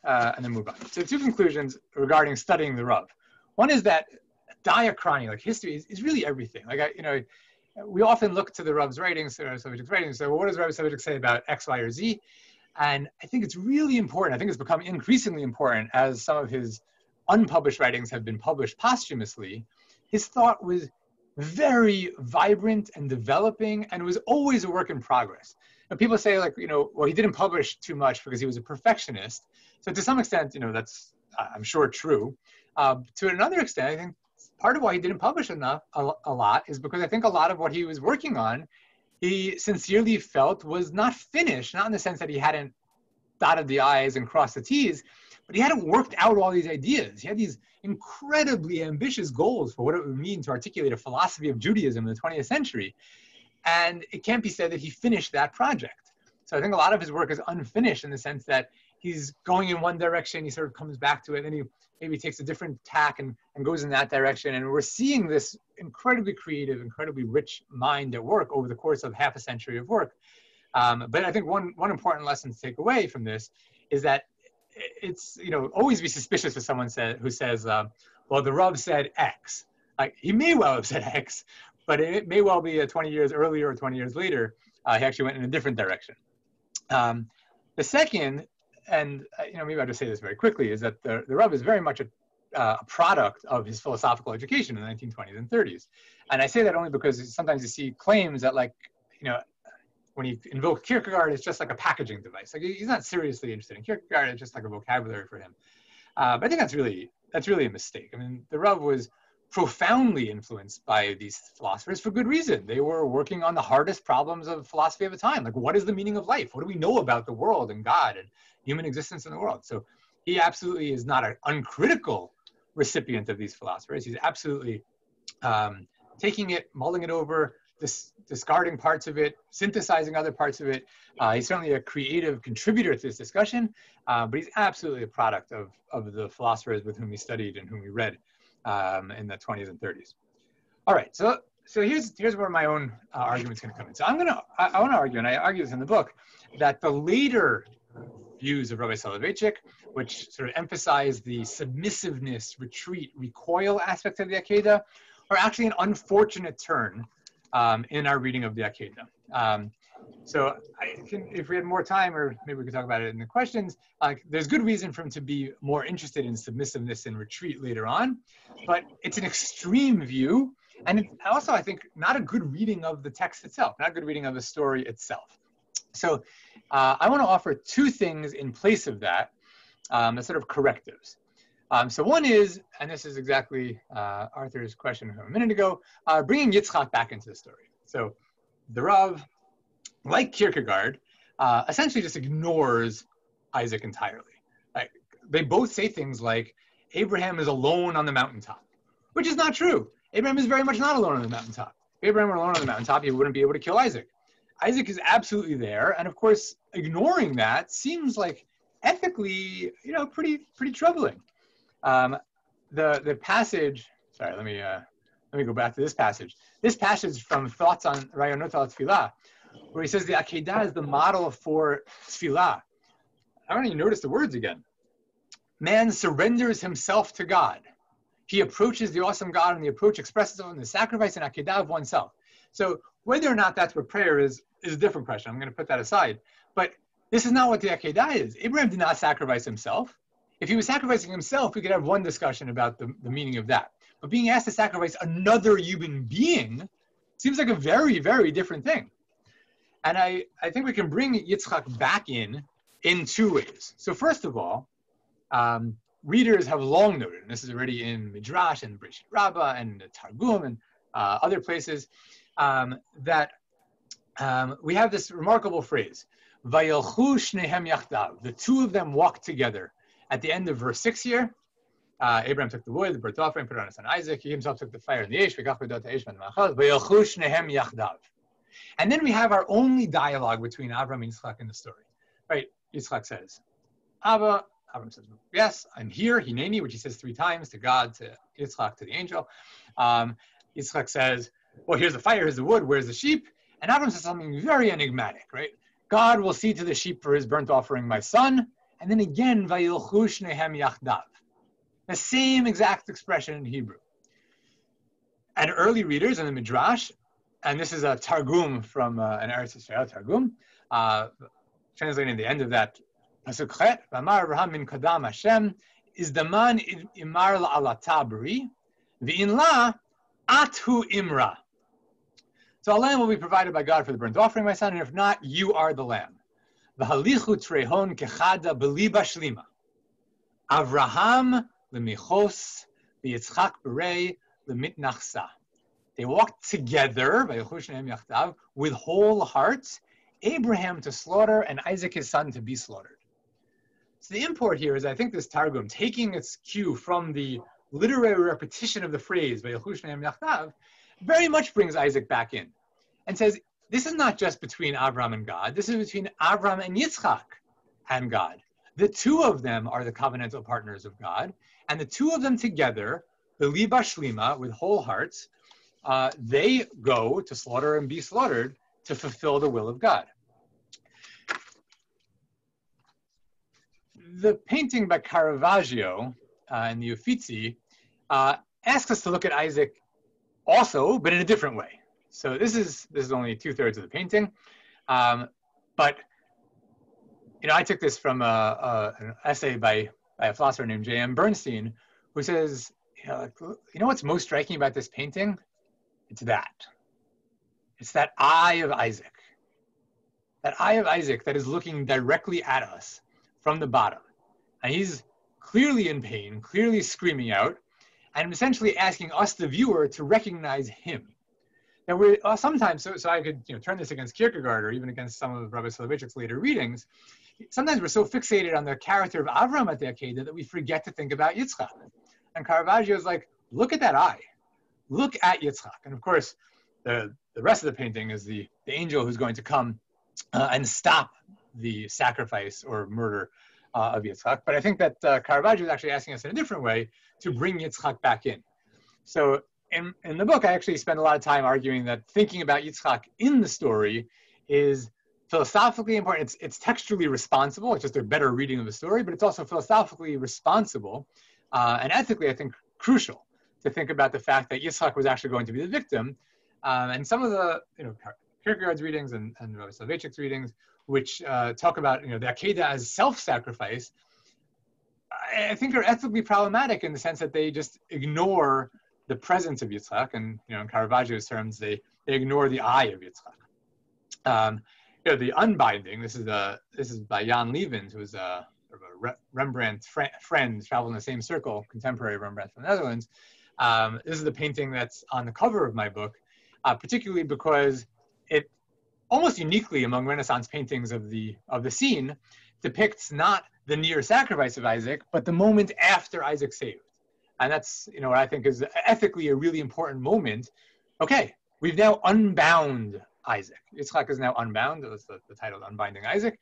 move on. So two conclusions regarding studying the Rav. One is that diachrony, like history, is really everything. Like, we often look to the Rav's writings, or Soloveitchik's writings, so what does Rav Soloveitchik say about X, Y, or Z? And I think it's really important. I think it's become increasingly important as some of his unpublished writings have been published posthumously. His thought was very vibrant and developing, and it was always a work in progress. And people say, like, well, he didn't publish too much because he was a perfectionist. So to some extent, that's, I'm sure, true. To another extent, I think part of why he didn't publish a lot is because I think a lot of what he was working on, he sincerely felt was not finished, not in the sense that he hadn't dotted the I's and crossed the T's, but he hadn't worked out all these ideas. He had these incredibly ambitious goals for what it would mean to articulate a philosophy of Judaism in the 20th century. And it can't be said that he finished that project. So I think a lot of his work is unfinished in the sense that he's going in one direction, he sort of comes back to it, and then he maybe takes a different tack and goes in that direction. And we're seeing this incredibly creative, incredibly rich mind at work over the course of half a century of work. But I think one important lesson to take away from this is that it's, always be suspicious of someone who says, well, the Rav said X. Like, he may well have said X, but it may well be 20 years earlier or 20 years later, he actually went in a different direction. The second, and maybe I'll just say this very quickly, is that the Rav is very much a product of his philosophical education in the 1920s and 30s. And I say that only because sometimes you see claims that, like, when he invoked Kierkegaard, it's just like a packaging device. Like, he's not seriously interested in Kierkegaard, it's just like a vocabulary for him. But I think that's really a mistake. I mean, the Rav was profoundly influenced by these philosophers for good reason. They were working on the hardest problems of philosophy of the time. Like, what is the meaning of life? What do we know about the world and God and human existence in the world? So he absolutely is not an uncritical recipient of these philosophers. He's absolutely taking it, mulling it over, discarding parts of it, synthesizing other parts of it. He's certainly a creative contributor to this discussion, but he's absolutely a product of the philosophers with whom he studied and whom he read in the 20s and 30s. All right, so here's where my own argument's going to come in. So I want to argue, and I argue this in the book, that the later views of Rabbi Soloveitchik, which sort of emphasize the submissiveness, retreat, recoil aspect of the Akedah, are actually an unfortunate turn in our reading of the Akedah. So if we had more time, or maybe we could talk about it in the questions, there's good reason for him to be more interested in submissiveness and retreat later on, but it's an extreme view, and also, I think, not a good reading of the text itself, not a good reading of the story itself. So I want to offer two things in place of that, as sort of correctives. So one is, and this is exactly Arthur's question from a minute ago, bringing Yitzchak back into the story. So the Rav, like Kierkegaard, essentially just ignores Isaac entirely. Like, they both say things like, Abraham is alone on the mountaintop, which is not true. Abraham is very much not alone on the mountaintop. If Abraham were alone on the mountaintop, he wouldn't be able to kill Isaac. Isaac is absolutely there, and of course, ignoring that seems like ethically, pretty troubling. The passage. Sorry, let me go back to this passage. This passage from Thoughts on Rayonot al Tefillah, where he says the Akedah is the model for Tefillah. I don't even notice the words again. Man surrenders himself to God. He approaches the awesome God, and the approach expresses in the sacrifice and Akedah of oneself. So whether or not that's what prayer is a different question. I'm going to put that aside. But this is not what the Akedah is. Abraham did not sacrifice himself. If he was sacrificing himself, we could have one discussion about the meaning of that. But being asked to sacrifice another human being seems like a very, very different thing. And I think we can bring Yitzchak back in two ways. So first of all, readers have long noted, and this is already in Midrash and Breshit Rabbah and the Targum and other places, that we have this remarkable phrase, Vayelchu shnehem yachdav, the two of them walked together. At the end of verse 6 here, Abraham took the wood, the burnt offering, put it on his son Isaac. He himself took the fire and the yesh. And then we have our only dialogue between Abraham and Yitzchak in the story. Right? Yitzchak says, Abba. Abraham says, yes, I'm here, Hineni, which he says 3 times to God, to Yitzchak, to the angel. Yitzchak says, well, here's the fire, here's the wood, where's the sheep? And Abraham says something very enigmatic, right? God will see to the sheep for his burnt offering, my son. And then again, Vayilchu shnehem yachdav. The same exact expression in Hebrew. And early readers in the Midrash, and this is a Targum from an Eretz Yisrael Targum, translating the end of that pasuk chet, "V'amar Avraham min kadam Hashem is the man imar la'alata b'ri, v'in la athu imra." So a lamb will be provided by God for the burnt offering, my son, and if not, you are the lamb. V'halichu trehon kechada b'liba shlima. Avraham l'michos v'yitzchak b'rei l'mitnachsa. They walked together with whole hearts, Abraham to slaughter and Isaac his son to be slaughtered. So the import here is, I think this Targum, taking its cue from the literary repetition of the phrase, very much brings Isaac back in and says, this is not just between Abraham and God, this is between Abraham and Yitzchak and God. The two of them are the covenantal partners of God, and the two of them together, the Liba Shlima, with whole hearts, they go to slaughter and be slaughtered to fulfill the will of God. The painting by Caravaggio in the Uffizi asks us to look at Isaac also, but in a different way. So this is only 2/3 of the painting, but I took this from an essay by a philosopher named J.M. Bernstein, who says, what's most striking about this painting? It's that eye of Isaac. That eye of Isaac that is looking directly at us from the bottom. And he's clearly in pain, clearly screaming out, and essentially asking us, the viewer, to recognize him. Now, we're sometimes, so I could turn this against Kierkegaard or even against some of Rabbi Soloveitchik's later readings, sometimes we're so fixated on the character of Avram at the Akedah that we forget to think about Yitzchak. And Caravaggio is like, look at that eye. Look at Yitzchak. And of course, the rest of the painting is the angel who's going to come and stop the sacrifice or murder of Yitzchak. But I think that Caravaggio is actually asking us in a different way to bring Yitzchak back in. So in the book, I actually spend a lot of time arguing that thinking about Yitzchak in the story is philosophically important. It's textually responsible. It's just a better reading of the story, but it's also philosophically responsible and ethically, I think, crucial to think about the fact that Yitzchak was actually going to be the victim. And some of the, Kierkegaard's readings and Rabbi Soloveitchik's readings, which talk about, the Akedah as self-sacrifice, I think are ethically problematic in the sense that they just ignore the presence of Yitzchak. And, in Caravaggio's terms, they ignore the eye of Yitzchak. The Unbinding, this is by Jan Levens, who was a Rembrandt friend, traveled in the same circle, contemporary Rembrandt from the Netherlands. This is the painting that's on the cover of my book, particularly because it almost uniquely among Renaissance paintings of the scene depicts not the near sacrifice of Isaac, but the moment after Isaac's saved. And that's, what I think is ethically a really important moment. Okay, we've now unbound Isaac. Yitzchak is now unbound. That's the title, Unbinding Isaac,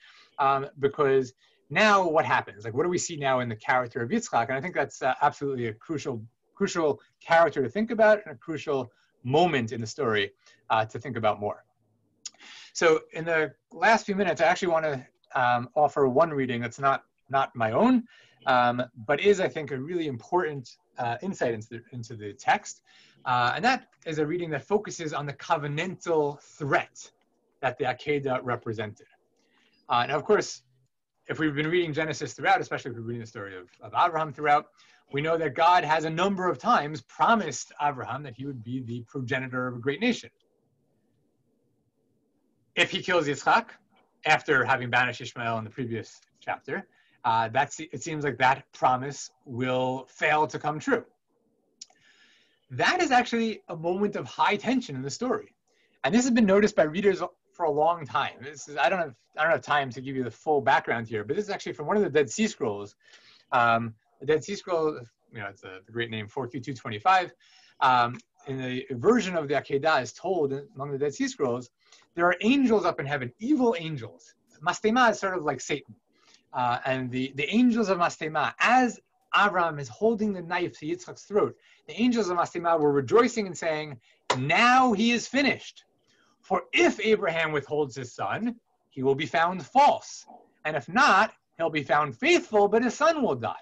because now what happens? Like, what do we see now in the character of Yitzchak? And I think that's absolutely a crucial character to think about and a crucial moment in the story to think about more. So in the last few minutes, I actually want to offer one reading that's not my own, but is, I think, a really important insight into the text. And that is a reading that focuses on the covenantal threat that the Akedah represented. Now, of course, if we've been reading Genesis throughout, especially if we're reading the story of Abraham throughout, we know that God has a number of times promised Abraham that he would be the progenitor of a great nation. If he kills Yitzchak, after having banished Ishmael in the previous chapter, it seems like that promise will fail to come true. That is actually a moment of high tension in the story. And this has been noticed by readers for a long time. I don't have time to give you the full background here, but this is actually from one of the Dead Sea Scrolls. The Dead Sea Scroll, it's the great name 4Q225. In the version of the Akedah is told among the Dead Sea Scrolls, there are angels up in heaven, evil angels. Mastema is sort of like Satan. And the angels of Mastema, as Abraham is holding the knife to Yitzchak's throat, the angels of Mastema were rejoicing and saying, now he is finished. For if Abraham withholds his son, he will be found false. And if not, he'll be found faithful, but his son will die.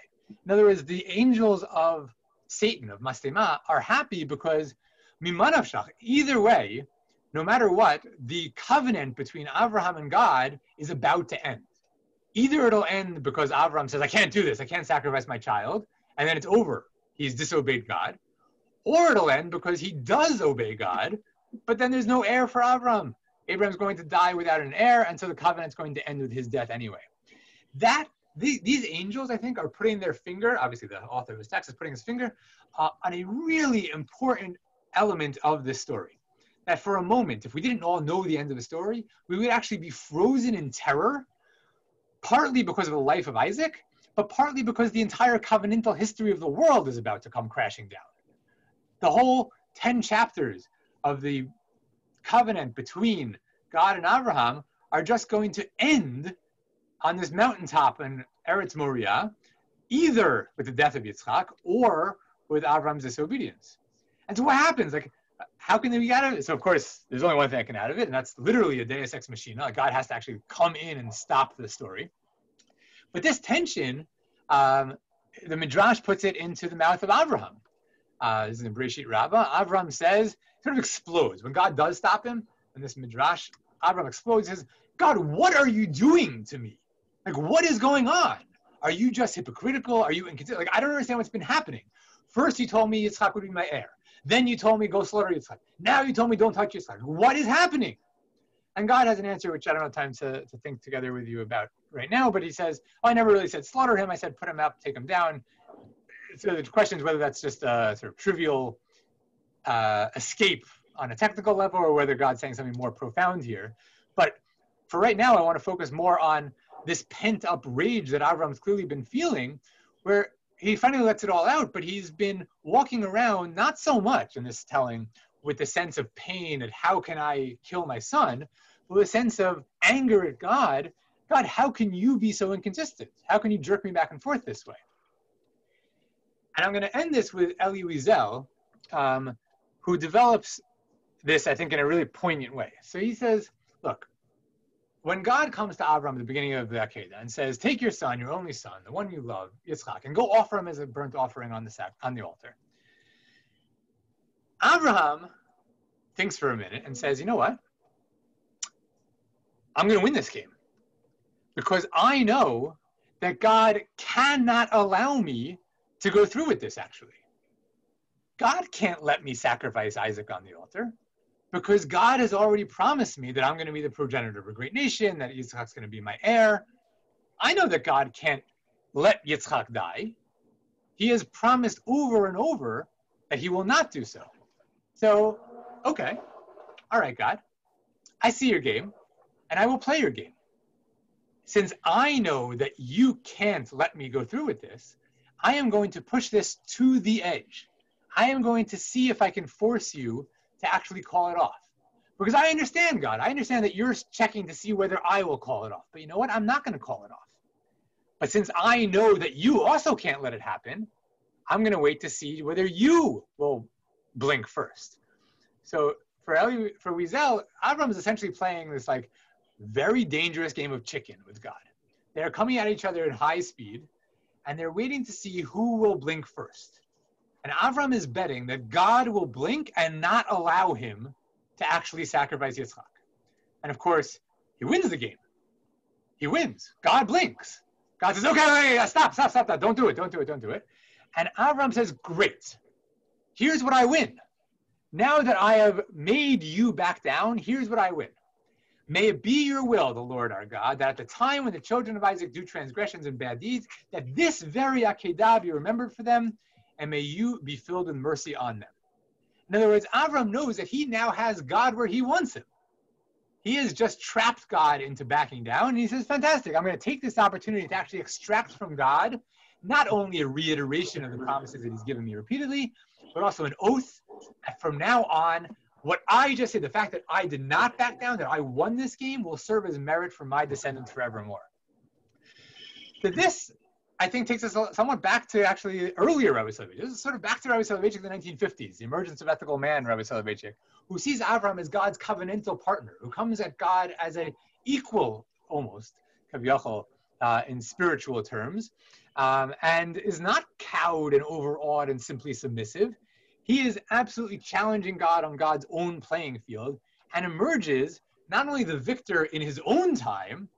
In other words, the angels of Satan, of Mastema, are happy because Mimanavshach, either way, no matter what, the covenant between Avraham and God is about to end. Either it'll end because Avraham says, I can't do this, I can't sacrifice my child, and then it's over. He's disobeyed God. Or it'll end because he does obey God, but then there's no heir for Avraham. Abraham's going to die without an heir, and so the covenant's going to end with his death anyway. These angels, I think, are putting their finger, obviously the author of this text is putting his finger on a really important element of this story. That for a moment, if we didn't all know the end of the story, we would actually be frozen in terror, partly because of the life of Isaac, but partly because the entire covenantal history of the world is about to come crashing down. The whole 10 chapters of the covenant between God and Abraham are just going to end on this mountaintop in Eretz Moriah, either with the death of Yitzchak or with Avram's disobedience. And so what happens? Like, how can they get out of it? So of course, there's only one thing that can out of it, and that's literally a Deus Ex Machina. Like, God has to actually come in and stop the story. But this tension, the Midrash puts it into the mouth of Avraham. This is in Bereshit Rabbah. Avraham says, sort of explodes. When God does stop him, in this Midrash, Avraham explodes and says, God, what are you doing to me? Like, what is going on? Are you just hypocritical? Are you inconsistent? Like, I don't understand what's been happening. First, you told me Yitzchak would be my heir. Then you told me go slaughter Yitzchak. Now you told me don't touch Yitzchak. What is happening? And God has an answer, which I don't have time to think together with you about right now, but he says, oh, I never really said slaughter him. I said put him up, take him down. So the question is whether that's just a sort of trivial escape on a technical level or whether God's saying something more profound here. But for right now, I want to focus more on this pent-up rage that Avram's clearly been feeling, where he finally lets it all out, but he's been walking around, not so much in this telling, with the sense of pain at how can I kill my son, but with a sense of anger at God. God, how can you be so inconsistent? How can you jerk me back and forth this way? And I'm going to end this with Elie Wiesel, who develops this, I think, in a really poignant way. So he says, look, when God comes to Avram at the beginning of the Akedah and says, take your son, your only son, the one you love, Yitzchak, and go offer him as a burnt offering on the altar. Avraham thinks for a minute and says, you know what? I'm going to win this game because I know that God cannot allow me to go through with this, actually. God can't let me sacrifice Isaac on the altar because God has already promised me that I'm going to be the progenitor of a great nation, that Yitzchak's going to be my heir. I know that God can't let Yitzchak die. He has promised over and over that he will not do so. So, okay, all right, God, I see your game, and I will play your game. Since I know that you can't let me go through with this, I am going to push this to the edge. I am going to see if I can force you to actually call it off. Because I understand, God. I understand that you're checking to see whether I will call it off. But you know what? I'm not going to call it off. But since I know that you also can't let it happen, I'm going to wait to see whether you will blink first. So for Wiesel, Avram is essentially playing this like very dangerous game of chicken with God. They're coming at each other at high speed, and they're waiting to see who will blink first. And Avram is betting that God will blink and not allow him to actually sacrifice Yitzchak. And of course, he wins the game. He wins. God blinks. God says, okay, stop, don't do it. And Avram says, great. Here's what I win. Now that I have made you back down, here's what I win. May it be your will, the Lord our God, that at the time when the children of Isaac do transgressions and bad deeds, that this very Akedah be remembered for them, and may you be filled with mercy on them. In other words, Avram knows that he now has God where he wants him. He has just trapped God into backing down, and he says, fantastic, I'm going to take this opportunity to actually extract from God not only a reiteration of the promises that he's given me repeatedly, but also an oath that from now on, what I just said, the fact that I did not back down, that I won this game, will serve as merit for my descendants forevermore. So this, I think, takes us somewhat back to actually earlier Rabbi Soloveitchik. This is sort of back to Rabbi Soloveitchik in the 1950s, the Emergence of Ethical Man, Rabbi Soloveitchik, who sees Avram as God's covenantal partner, who comes at God as an equal, almost, kaviyachol, in spiritual terms, and is not cowed and overawed and simply submissive. he is absolutely challenging God on God's own playing field and emerges not only the victor in his own time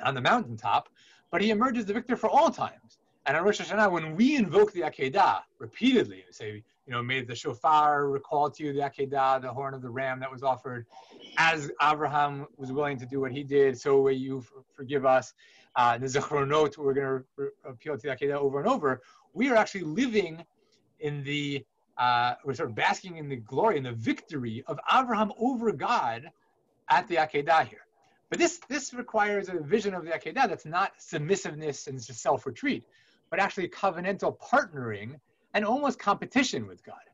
on the mountaintop, but he emerges the victor for all times. And on Rosh Hashanah, when we invoke the Akedah repeatedly, say, may the shofar recall to you the Akedah, the horn of the ram that was offered, as Abraham was willing to do what he did, so will you forgive us. The Zechronot, we're going to appeal to the Akedah over and over. We are actually living in we're sort of basking in the glory and the victory of Abraham over God at the Akedah here. But this requires a vision of the Akedah that's not submissiveness and just self-retreat, but actually covenantal partnering and almost competition with God.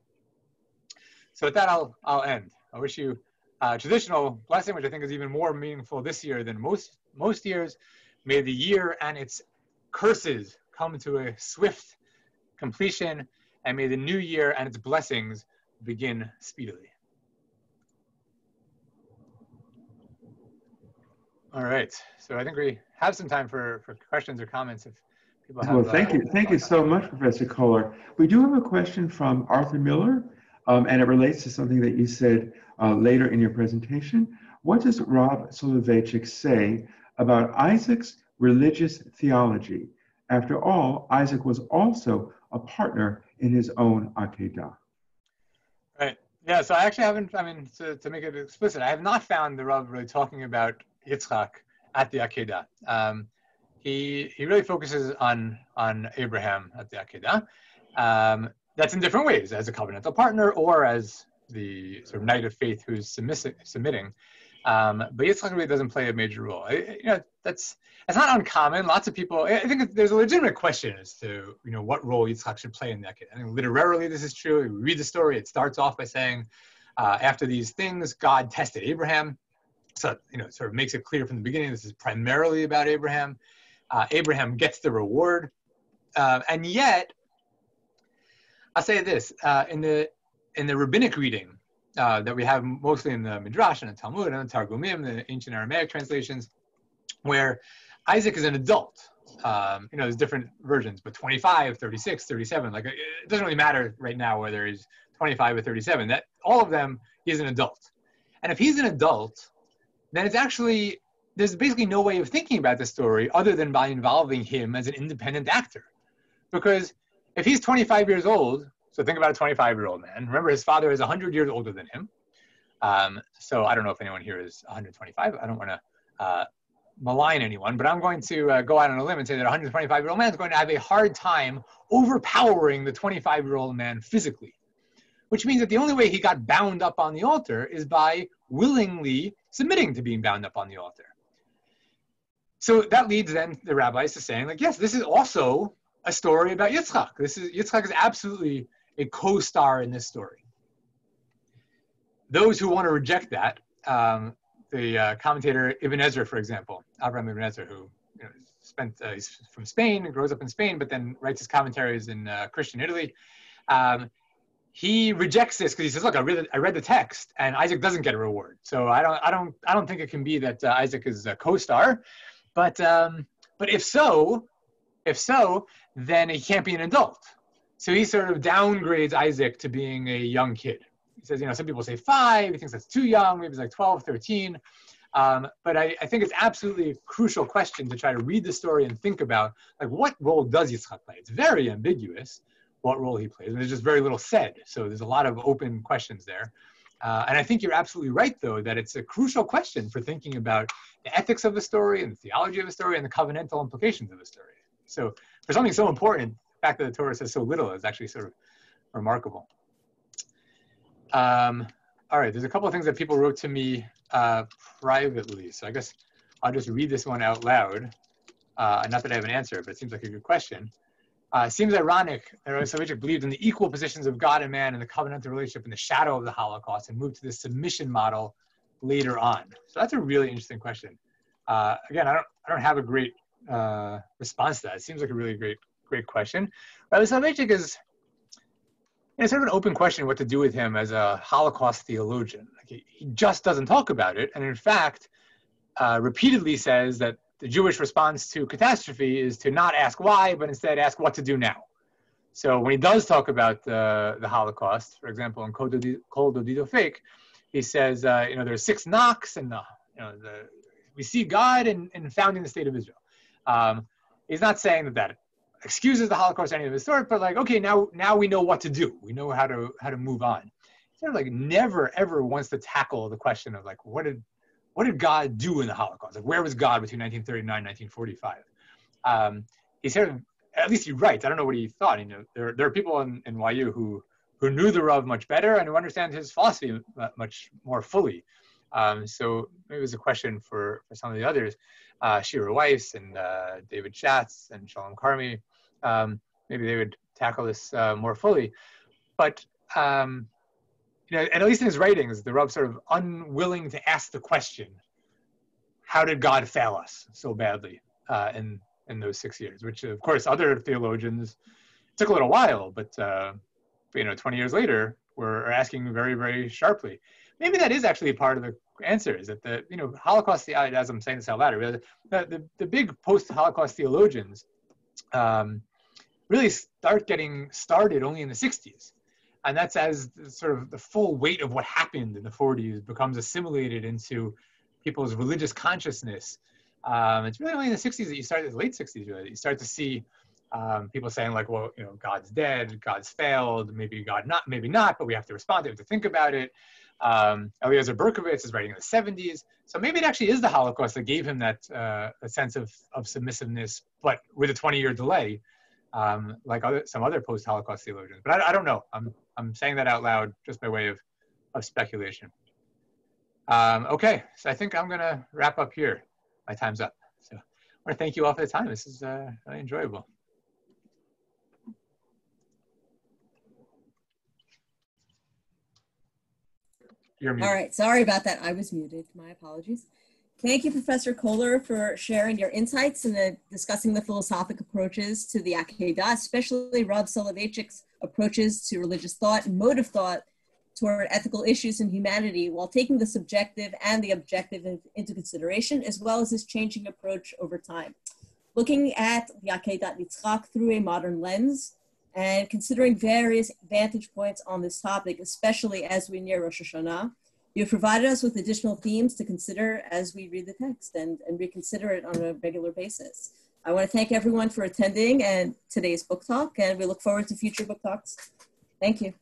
So with that, I'll end. I wish you a traditional blessing, which I think is even more meaningful this year than most years. May the year and its curses come to a swift completion, and may the new year and its blessings begin speedily. All right. So I think we have some time for questions or comments if people have. Well, thank you so much, Professor Koller. We do have a question from Arthur Miller, and it relates to something that you said later in your presentation. What does Rav Soloveitchik say about Isaac's religious theology? After all, Isaac was also a partner in his own Akedah. Right. Yeah. So I actually haven't. To make it explicit, I have not found the Rav really talking about Yitzchak at the Akedah. He really focuses on Abraham at the Akedah. That's in different ways, as a covenantal partner or as the sort of knight of faith who's submitting. But Yitzchak really doesn't play a major role. That's not uncommon. Lots of people. I think there's a legitimate question as to what role Yitzchak should play in the Akedah. I think literarily this is true. We read the story. It starts off by saying, after these things, God tested Abraham. So, it sort of makes it clear from the beginning, this is primarily about Abraham. Abraham gets the reward. And yet, I'll say this, in the rabbinic reading that we have mostly in the Midrash and the Talmud and the Targumim, the ancient Aramaic translations, where Isaac is an adult. There's different versions, but 25, 36, 37, it doesn't really matter right now whether he's 25 or 37. That all of them, he's an adult. And if he's an adult, then there's basically no way of thinking about the story other than by involving him as an independent actor. Because if he's 25 years old, so think about a 25-year-old man. Remember, his father is 100 years older than him. So I don't know if anyone here is 125. I don't want to malign anyone, but I'm going to go out on a limb and say that a 125-year-old man is going to have a hard time overpowering the 25-year-old man physically. Which means that the only way he got bound up on the altar is by willingly submitting to being bound up on the altar. So that leads then the rabbis to saying, yes, this is also a story about Yitzchak. Yitzchak is absolutely a co-star in this story. Those who want to reject that, the commentator Ibn Ezra, for example, Abraham Ibn Ezra, who he's from Spain, grows up in Spain, but then writes his commentaries in Christian Italy. He rejects this because he says, "Look, I read the text, and Isaac doesn't get a reward. So I don't think it can be that Isaac is a co-star, but if so, then he can't be an adult. So he sort of downgrades Isaac to being a young kid. He says, some people say 5. He thinks that's too young. Maybe it's like 12, 13. But I think it's absolutely a crucial question to try to read the story and think about what role does Yitzchak play? It's very ambiguous what role he plays. And there's just very little said. So there's a lot of open questions there. And I think you're absolutely right, though, that it's a crucial question for thinking about the ethics of the story and the theology of the story and the covenantal implications of the story. So for something so important, the fact that the Torah says so little is actually sort of remarkable. All right, there's a couple of things that people wrote to me privately. So I guess I'll just read this one out loud. Not that I have an answer, but it seems like a good question. It seems ironic that Soloveitchik believed in the equal positions of God and man in the covenantal relationship in the shadow of the Holocaust and moved to the submission model later on. So that's a really interesting question. Again, I don't have a great response to that. It seems like a really great question. But Soloveitchik is sort of an open question what to do with him as a Holocaust theologian. He just doesn't talk about it, and in fact, repeatedly says that the Jewish response to catastrophe is to not ask why, but instead ask what to do now. So when he does talk about the Holocaust, for example, in Kol Dodido Fake, he says, there's 6 knocks, and we see God in founding the state of Israel. He's not saying that excuses the Holocaust or any of the sort, but like, okay, now we know what to do. We know how to move on. He sort of like never ever wants to tackle the question of like, what did God do in the Holocaust? Like, where was God between 1939 and 1945? He sort of, at least he writes. I don't know what he thought. There are people in YU who knew the Rav much better and who understand his philosophy much more fully. So maybe it was a question for some of the others, Shira Weiss and David Schatz and Shalom Karmi. Maybe they would tackle this more fully. But and at least in his writings, the Rav sort of unwilling to ask the question, how did God fail us so badly in those 6 years? Which, of course, other theologians, took a little while, but 20 years later, we're asking very, very sharply. Maybe that is actually part of the answer, is that the Holocaust, as I'm saying this out loud, the big post-Holocaust theologians really start getting started only in the 60s. And that's as sort of the full weight of what happened in the 40s becomes assimilated into people's religious consciousness. It's really only in the 60s that you start, the late 60s really, that you start to see people saying like, well, God's dead, God's failed, maybe God not, maybe not, but we have to respond, we have to think about it. Eliezer Berkovitz is writing in the 70s. So maybe it actually is the Holocaust that gave him that a sense of submissiveness, but with a 20-year delay, like some other post-Holocaust theologians. But I don't know. I'm saying that out loud just by way of speculation. Okay, so I think I'm going to wrap up here. My time's up. So I want to thank you all for the time. This is really enjoyable. You're muted. All right, sorry about that. I was muted. My apologies. Thank you, Professor Koller, for sharing your insights and discussing the philosophic approaches to the Akedah, especially Rav Soloveitchik's approaches to religious thought and motive thought toward ethical issues in humanity, while taking the subjective and the objective into consideration, as well as his changing approach over time. Looking at the Akedah Yitzchak through a modern lens and considering various vantage points on this topic, especially as we near Rosh Hashanah, you've provided us with additional themes to consider as we read the text and reconsider it on a regular basis. I want to thank everyone for attending today's book talk, and we look forward to future book talks. Thank you.